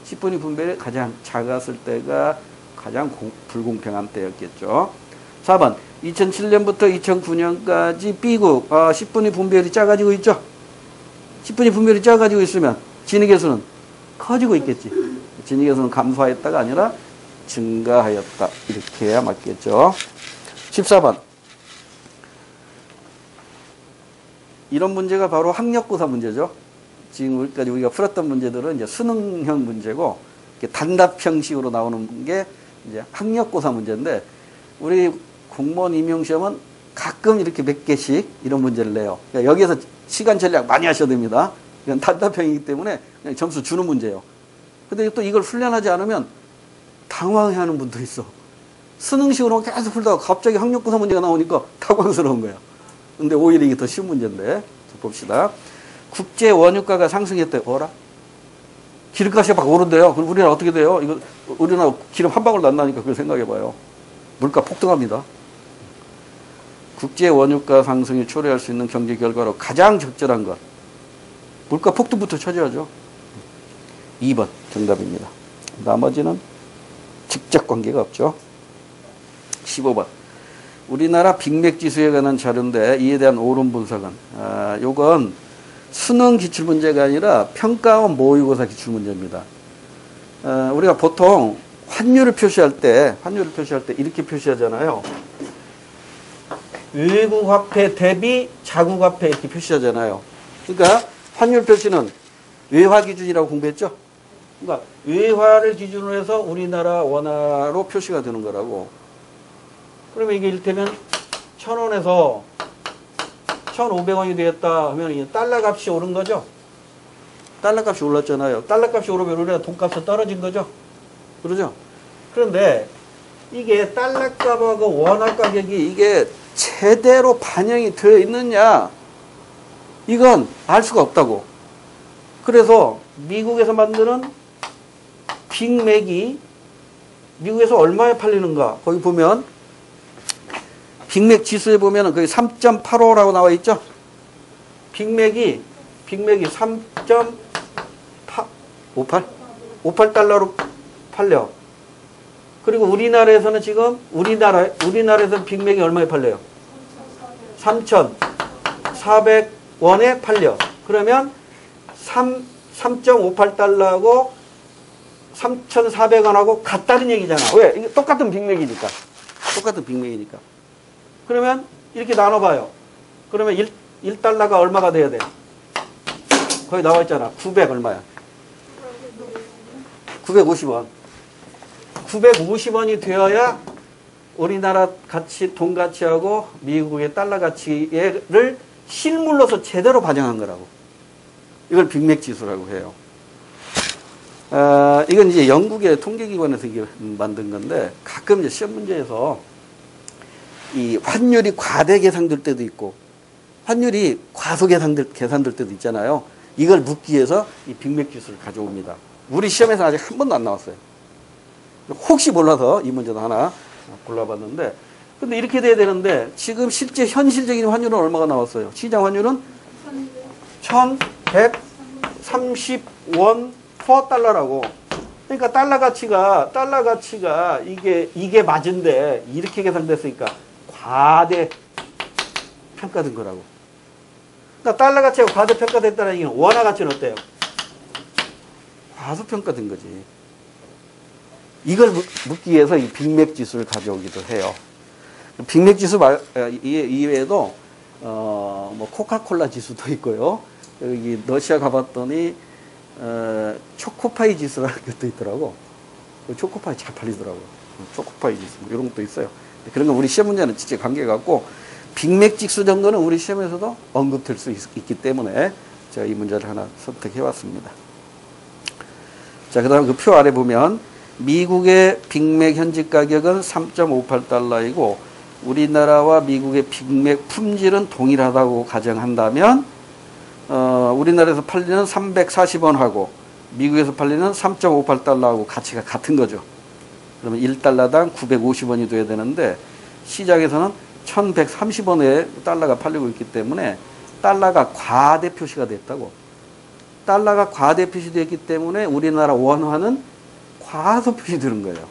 10분위 분배율이 가장 작았을 때가 가장 불공평한 때였겠죠. 4번. 2007년부터 2009년까지 B국 10분위 분배율이 작아지고 있죠. 10분위 분배율이 작아지고 있으면 진위 계수는 커지고 있겠지. 진위 계수는 감소하였다가 아니라 증가하였다. 이렇게 해야 맞겠죠. 14번. 이런 문제가 바로 학력고사 문제죠. 지금까지 우리가 풀었던 문제들은 이제 수능형 문제고 단답 형식으로 나오는 게 이제 학력고사 문제인데 우리 공무원 임용시험은 가끔 이렇게 몇 개씩 이런 문제를 내요. 그러니까 여기에서 시간 전략 많이 하셔야 됩니다. 이건 단답형이기 때문에 그냥 점수 주는 문제예요. 근데 또 이걸 훈련하지 않으면 당황해하는 분도 있어. 수능식으로 계속 풀다가 갑자기 학력고사 문제가 나오니까 당황스러운 거야. 근데 오히려 이게 더 쉬운 문제인데. 봅시다. 국제 원유가가 상승했대. 어라? 기름값이 막 오른대요. 그럼 우리나라 어떻게 돼요? 이거 우리나라 기름 한 방울도 안 나니까 그걸 생각해봐요. 물가 폭등합니다. 국제 원유가 상승이 초래할 수 있는 경제 결과로 가장 적절한 것. 물가 폭등부터 쳐줘야죠. 2번 정답입니다. 나머지는 직접 관계가 없죠. 15번. 우리나라 빅맥지수에 관한 자료인데 이에 대한 옳은 분석은 요건 수능 기출문제가 아니라 평가원 모의고사 기출문제입니다. 우리가 보통 환율을 표시할 때 이렇게 표시하잖아요. 외국 화폐 대비 자국 화폐 이렇게 표시하잖아요. 그러니까 환율 표시는 외화 기준이라고 공부했죠. 그러니까 외화를 기준으로 해서 우리나라 원화로 표시가 되는 거라고. 그러면 이게 이를테면 1,000원에서 1,500원이 되었다 하면 달러 값이 오른 거죠. 달러 값이 올랐잖아요. 달러 값이 오르면 우리나라 돈값은 떨어진 거죠. 그러죠. 그런데 이게 달러 값하고 원화 가격이 이게 제대로 반영이 되어 있느냐, 이건 알 수가 없다고. 그래서 미국에서 만드는 빅맥이 미국에서 얼마에 팔리는가, 거기 보면 빅맥 지수에 보면은 거기 3.85라고 나와 있죠. 빅맥이 3.58달러로 팔려. 그리고 우리나라에서는 지금 우리나라에서는 빅맥이 얼마에 팔려요? 3,400원에 팔려. 그러면 3.58달러하고 3,400원하고 같다는 얘기잖아. 왜? 이게 똑같은 빅맥이니까. 똑같은 빅맥이니까. 그러면 이렇게 나눠봐요. 그러면 1달러가 얼마가 돼야 돼? 거기 나와 있잖아. 900 얼마야? 950원. 950원이 되어야 우리나라 가치, 돈 가치하고 미국의 달러 가치를 실물로서 제대로 반영한 거라고. 이걸 빅맥 지수라고 해요. 이건 이제 영국의 통계기관에서 이게 만든 건데, 가끔 이제 시험 문제에서 이 환율이 과대 계산될 때도 있고, 환율이 과소 계산될 때도 있잖아요. 이걸 묻기 위해서 이 빅맥 지수를 가져옵니다. 우리 시험에서 아직 한 번도 안 나왔어요. 혹시 몰라서 이 문제도 하나 골라봤는데, 근데 이렇게 돼야 되는데, 지금 실제 현실적인 환율은 얼마가 나왔어요? 시장 환율은 1130원 퍼 달러라고. 그러니까 달러 가치가 이게 맞은데, 이렇게 계산됐으니까 과대 평가된 거라고. 그러니까 달러 가치가 과대 평가됐다는 얘기는 원화 가치는 어때요? 과소평가된 거지. 이걸 묻기 위해서 이 빅맥 지수를 가져오기도 해요. 빅맥 지수 이외에도 뭐 코카콜라 지수도 있고요. 여기 러시아 가봤더니 초코파이 지수라는 것도 있더라고. 초코파이 잘 팔리더라고요. 초코파이 지수 뭐 이런 것도 있어요. 그런 건 우리 시험 문제는 진짜 관계가 없고, 빅맥 지수 정도는 우리 시험에서도 언급될 수 있기 때문에 제가 이 문제를 하나 선택해 왔습니다. 자, 그 다음 그 표 아래 보면 미국의 빅맥 현지 가격은 3.58달러이고 우리나라와 미국의 빅맥 품질은 동일하다고 가정한다면 우리나라에서 팔리는 340원하고 미국에서 팔리는 3.58달러하고 가치가 같은 거죠. 그러면 1달러당 950원이 돼야 되는데 시장에서는 1130원에 달러가 팔리고 있기 때문에 달러가 과대 표시가 됐다고. 달러가 과대 표시되었기 때문에 우리나라 원화는 과소 표시되는 거예요.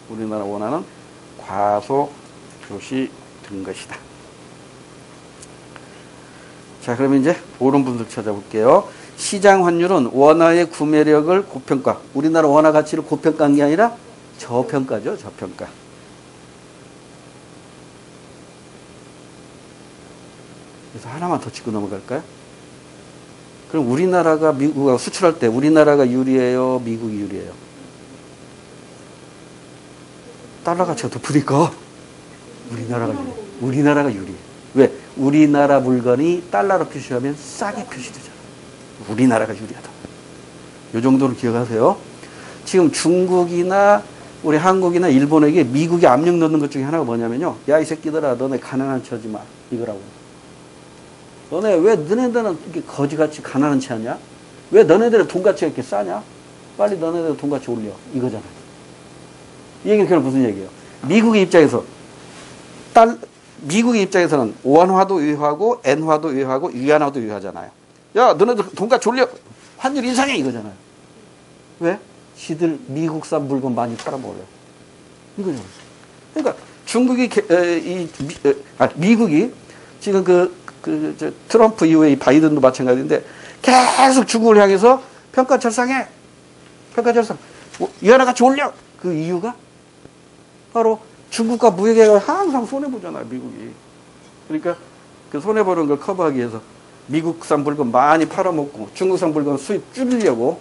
우리나라 원화는 과소 표시된 것이다. 자, 그러면 이제 옳은 분들 찾아볼게요. 시장 환율은 원화의 구매력을 고평가. 우리나라 원화 가치를 고평가한 게 아니라 저평가죠. 저평가. 그래서 하나만 더 짚고 넘어갈까요? 그럼 우리나라가 미국하고 수출할 때 우리나라가 유리해요? 미국이 유리해요? 달러 가치가 높으니까 우리나라가 유리해. 우리나라가 유리해. 왜? 우리나라 물건이 달러로 표시하면 싸게 표시되잖아. 우리나라가 유리하다. 이 정도는 기억하세요. 지금 중국이나 우리 한국이나 일본에게 미국이 압력 넣는 것 중에 하나가 뭐냐면요. 야, 이 새끼들아, 너네 가난한 체 하지 마. 이거라고. 너네 왜 너네들은 이렇게 거지같이 가난한 체 하냐? 왜 너네들의 돈가치가 이렇게 싸냐? 빨리 너네들 돈가치 올려. 이거잖아요. 이 얘기는 그냥 무슨 얘기예요? 미국의 입장에서는 원화도 유효하고 엔화도 유효하고 위안화도 유효하잖아요. 야, 너네들 돈가치 올려. 환율 인상해. 이거잖아요. 왜? 지들 미국산 물건 많이 팔아먹어요. 이거죠. 그러니까 중국이 미국이 지금 저 트럼프 이후에 이 바이든도 마찬가지인데 계속 중국을 향해서 평가 절상해. 평가 절상. 위안화 같이 올려. 그 이유가 바로 중국과 무역에 항상 손해보잖아요, 미국이. 그러니까 그 손해보는 걸 커버하기 위해서 미국산 물건 많이 팔아먹고 중국산 물건 수입 줄이려고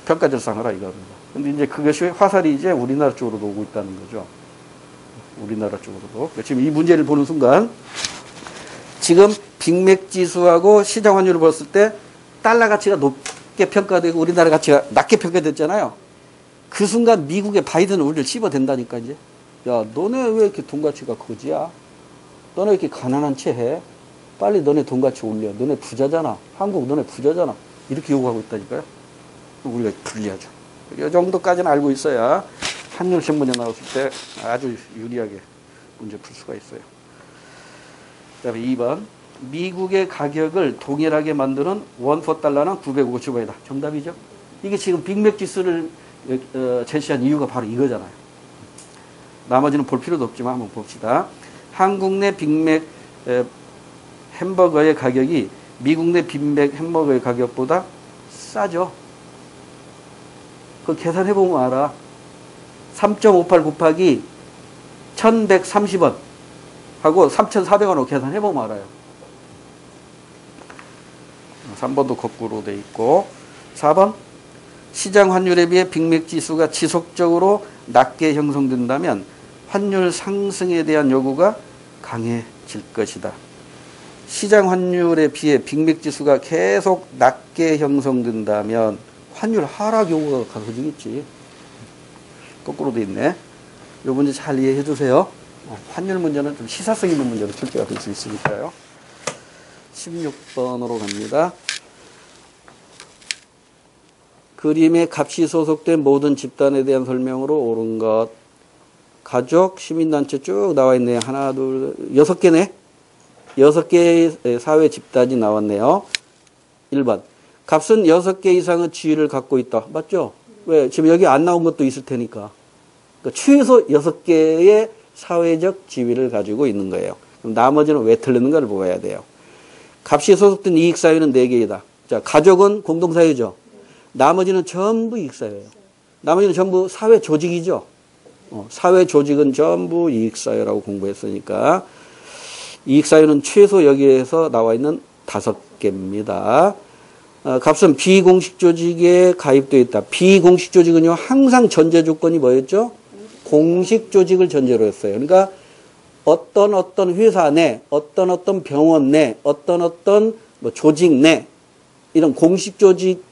평가 절상하라 이겁니다. 근데 이제 그것이 화살이 이제 우리나라 쪽으로 오고 있다는 거죠. 우리나라 쪽으로도. 지금 이 문제를 보는 순간 지금 빅맥 지수하고 시장 환율을 봤을 때 달러 가치가 높게 평가되고 우리나라 가치가 낮게 평가됐잖아요. 그 순간 미국의 바이든은 우리를 씹어댄다니까 이제. 야, 너네 왜 이렇게 돈 가치가 거지야? 너네 왜 이렇게 가난한 채 해? 빨리 너네 돈 가치 올려. 너네 부자잖아. 한국 너네 부자잖아. 이렇게 요구하고 있다니까요. 우리가 불리하죠. 이 정도까지는 알고 있어야 환율 시험 문제 나왔을 때 아주 유리하게 문제 풀 수가 있어요. 그 다음에 2번. 미국의 가격을 동일하게 만드는 원포 달러는 950원이다. 정답이죠. 이게 지금 빅맥 지수를 제시한 이유가 바로 이거잖아요. 나머지는 볼 필요도 없지만 한번 봅시다. 한국 내 빅맥 햄버거의 가격이 미국 내 빅맥 햄버거의 가격보다 싸죠. 그거 계산해보면 알아. 3.58 곱하기 1130원 하고 3,400원으로 계산해보면 알아요. 3번도 거꾸로 돼 있고 4번 시장 환율에 비해 빅맥지수가 지속적으로 낮게 형성된다면 환율 상승에 대한 요구가 강해질 것이다. 시장 환율에 비해 빅맥지수가 계속 낮게 형성된다면 환율 하락 요구가 강해지겠지. 거꾸로 돼 있네. 요 문제 잘 이해해 주세요. 환율 문제는 좀 시사성 있는 문제로 출제가 될 수 있으니까요. 16번으로 갑니다. 그림에 값이 소속된 모든 집단에 대한 설명으로 옳은 것. 가족, 시민단체 쭉 나와 있네요. 하나, 둘, 6개네. 6개의 사회 집단이 나왔네요. 1번. 값은 6개 이상의 지위를 갖고 있다. 맞죠? 왜? 지금 여기 안 나온 것도 있을 테니까. 그러니까 최소 6개의 사회적 지위를 가지고 있는 거예요. 그럼 나머지는 왜 틀렸는가를 보아야 돼요. 값이 소속된 이익사회는 4개이다. 자, 가족은 공동사회죠. 나머지는 전부 이익사회예요. 나머지는 전부 사회조직이죠. 사회조직은 전부 이익사회라고 공부했으니까 이익사회는 최소 여기에서 나와 있는 5개입니다. 값은 비공식 조직에 가입되어 있다. 비공식 조직은요, 항상 전제 조건이 뭐였죠? 공식 조직을 전제로 했어요. 그러니까 어떤 회사 내, 어떤 병원 내, 어떤 뭐 조직 내, 이런 공식 조직이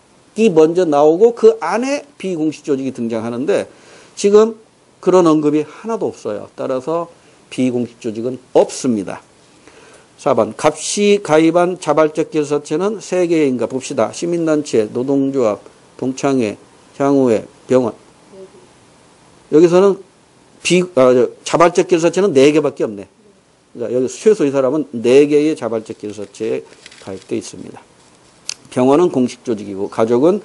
먼저 나오고 그 안에 비공식 조직이 등장하는데 지금 그런 언급이 하나도 없어요. 따라서 비공식 조직은 없습니다. 4번. 값이 가입한 자발적 결사체는 3개인가 봅시다. 시민단체, 노동조합, 동창회, 향후회, 병원. 여기서는 자발적 결사체는 4개밖에 없네. 그러니까 여기 최소 이 사람은 4개의 자발적 결사체에 가입되어 있습니다. 병원은 공식 조직이고 가족은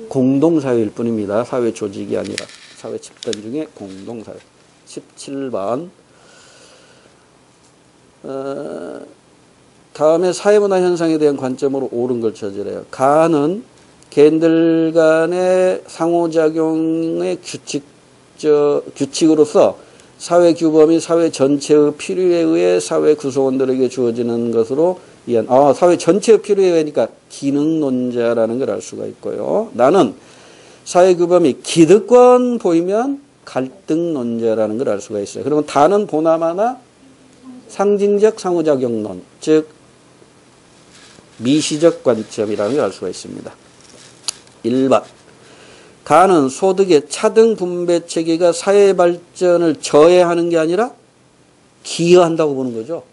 공동사회일 뿐입니다. 사회 조직이 아니라 사회 집단 중에 공동사회. 17번. 다음에 사회문화 현상에 대한 관점으로 옳은 걸 찾으래요. 가는 개인들 간의 상호작용의 규칙으로서 사회 규범이 사회 전체의 필요에 의해 사회 구성원들에게 주어지는 것으로 이해한. 사회 전체의 필요에 의하니까 기능론자라는 걸 알 수가 있고요. 나는 사회 규범이 기득권 보이면 갈등론자라는 걸 알 수가 있어요. 그러면 다는 보나마나 상징적 상호작용론, 즉 미시적 관점이라는 걸 알 수가 있습니다. 1번. 가는 소득의 차등 분배 체계가 사회 발전을 저해하는 게 아니라 기여한다고 보는 거죠.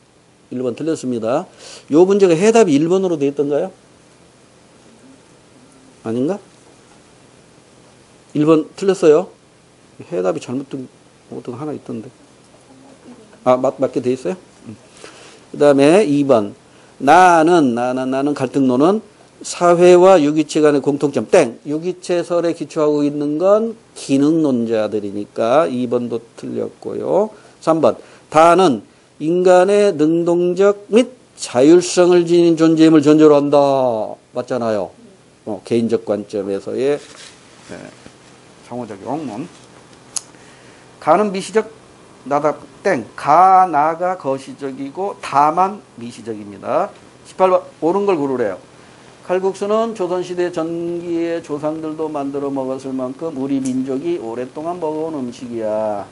1번 틀렸습니다. 이 문제가 해답이 1번으로 되어 있던가요? 아닌가? 1번 틀렸어요. 해답이 잘못된 거 하나 있던데. 맞게 돼 있어요? 그 다음에 2번. 나는 갈등론은 사회와 유기체 간의 공통점 땡. 유기체설에 기초하고 있는 건 기능론자들이니까 2번도 틀렸고요. 3번. 다는 인간의 능동적 및 자율성을 지닌 존재임을 전제로 한다. 맞잖아요. 개인적 관점에서의 상호작용. 가는 미시적, 나다 땡. 나가 거시적이고 다만 미시적입니다. 18번. 옳은 걸 고르래요. 칼국수는 조선시대 전기의 조상들도 만들어 먹었을 만큼 우리 민족이 오랫동안 먹어온 음식이야.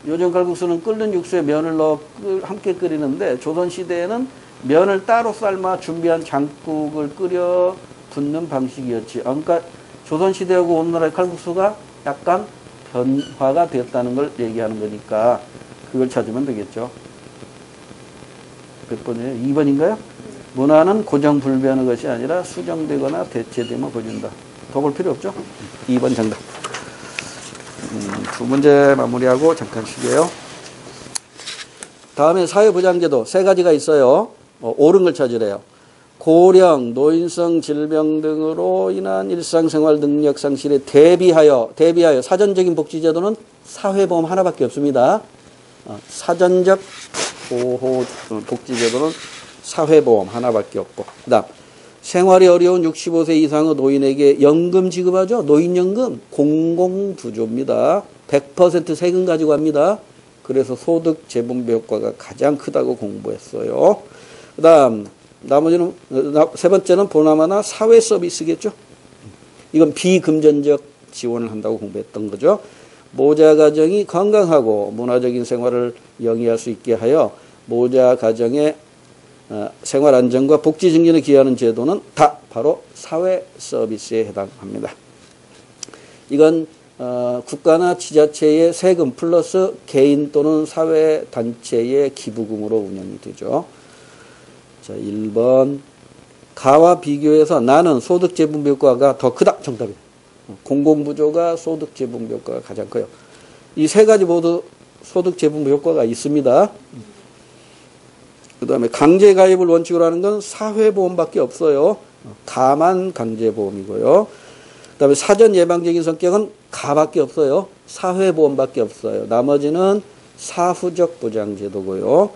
요즘 칼국수는 끓는 육수에 면을 넣어 함께 끓이는데 조선시대에는 면을 따로 삶아 준비한 장국을 끓여 붓는 방식이었지. 그러니까 조선시대하고 오늘날의 칼국수가 약간 변화가 되었다는 걸 얘기하는 거니까 그걸 찾으면 되겠죠. 몇 번이에요? 2번인가요? 문화는 고정불변의 것이 아니라 수정되거나 대체되면 보여준다. 더 볼 필요 없죠? 2번 정답. 두 문제 마무리하고 잠깐 쉬게요. 다음에 사회보장제도 3가지가 있어요. 옳은 걸 찾으래요. 고령, 노인성 질병 등으로 인한 일상생활 능력 상실에 대비하여 사전적인 복지제도는 사회보험 하나밖에 없습니다. 사전적 보호 복지제도는 사회보험 하나밖에 없고, 그 다음 생활이 어려운 65세 이상의 노인에게 연금 지급하죠. 노인연금 공공부조입니다. 100% 세금 가지고 갑니다. 그래서 소득 재분배 효과가 가장 크다고 공부했어요. 그 다음 나머지는 세 번째는 보나마나 사회 서비스겠죠. 이건 비금전적 지원을 한다고 공부했던 거죠. 모자 가정이 건강하고 문화적인 생활을 영위할 수 있게 하여 모자 가정의 생활 안정과 복지 증진에 기여하는 제도는 다 바로 사회 서비스에 해당합니다. 이건 국가나 지자체의 세금 플러스 개인 또는 사회 단체의 기부금으로 운영이 되죠. 자, 1번 가와 비교해서 나는 소득 재분배 효과가 더 크다. 정답이에요. 공공부조가 소득 재분배 효과가 가장 커요. 이 세 가지 모두 소득 재분배 효과가 있습니다. 그 다음에 강제가입을 원칙으로 하는 건 사회보험밖에 없어요. 가만 강제보험이고요. 그 다음에 사전 예방적인 성격은 가밖에 없어요. 사회보험밖에 없어요. 나머지는 사후적 보장제도고요.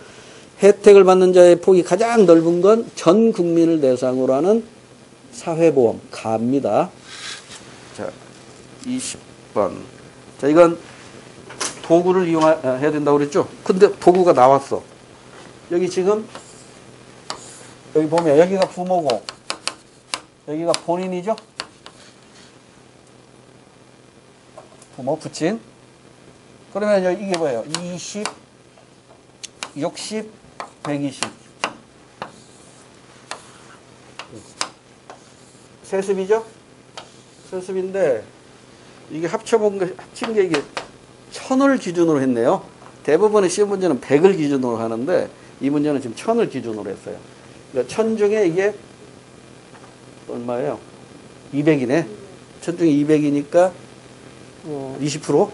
혜택을 받는 자의 폭이 가장 넓은 건 전 국민을 대상으로 하는 사회보험 가입니다. 자, 20번. 자, 이건 도구를 이용해야 된다고 그랬죠? 근데 도구가 나왔어. 여기 지금 여기 보면 여기가 부모고 여기가 본인이죠? 부모, 부친. 그러면 이게 뭐예요? 20, 60, 120. 세습이죠? 세습인데 이게 합친 게 이게 1000을 기준으로 했네요. 대부분의 시험 문제는 100을 기준으로 하는데 이 문제는 지금 1000을 기준으로 했어요. 그러니까 1000 중에 이게 얼마예요? 200이네. 1000 중에 200이니까 20%? 20%.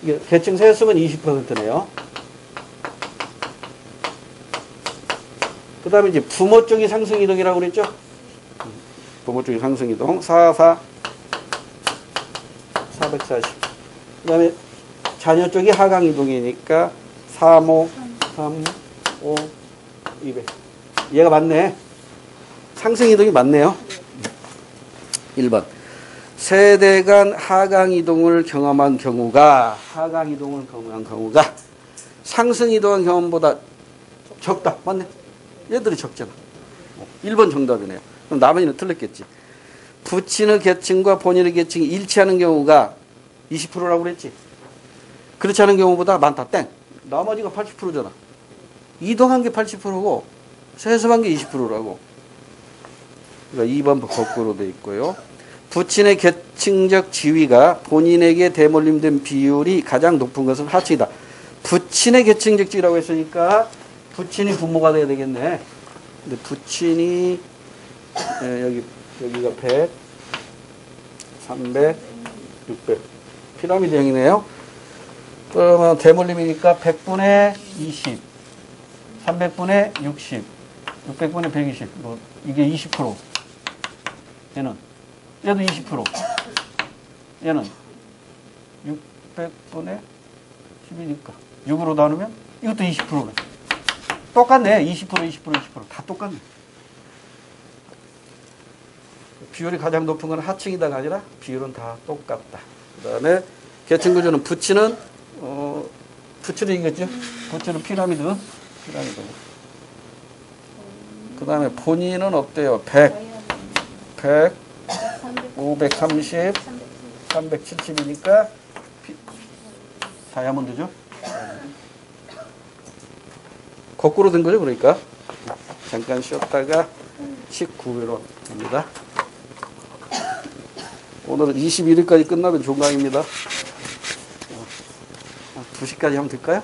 이게 계층 세습은 20%네요. 그 다음에 이제 부모 쪽이 상승이동이라고 그랬죠? 부모 쪽이 상승이동. 440. 그 다음에 자녀 쪽이 하강이동이니까 35, 35, 200. 얘가 맞네. 상승이동이 맞네요. 1번. 세대 간 하강이동을 경험한 경우가 상승이동한 경험보다 적다. 맞네. 얘들이 적잖아. 1번 정답이네요. 그럼 나머지는 틀렸겠지. 부친의 계층과 본인의 계층이 일치하는 경우가 20%라고 그랬지. 그렇지 않은 경우보다 많다. 땡. 나머지가 80%잖아. 이동한 게 80%고 세습한 게 20%라고. 그러니까 2번 거꾸로 돼 있고요. 부친의 계층적 지위가 본인에게 대물림된 비율이 가장 높은 것은 하층이다. 부친의 계층적 지위라고 했으니까 부친이 부모가 돼야 되겠네. 근데 부친이 여기가 100, 300, 600. 피라미드형이네요. 그러면 대물림이니까 100분의 20, 300분의 60, 600분의 120. 이게 20%. 얘도 20%. 얘는 600분의 10이니까 6으로 나누면 이것도 20%네. 똑같네. 20%, 20%, 20%. 다 똑같네. 비율이 가장 높은 건 하층이다가 아니라 비율은 다 똑같다. 그 다음에 계층구조는 부치는 이겠죠? 부치는 피라미드. 그 다음에 본인은 어때요? 100, 530, 370이니까 다이아몬드죠? 거꾸로 된 거죠, 그러니까. 잠깐 쉬었다가 19회로 갑니다. 오늘은 21일까지 끝나면 종강입니다. 2시까지 하면 될까요?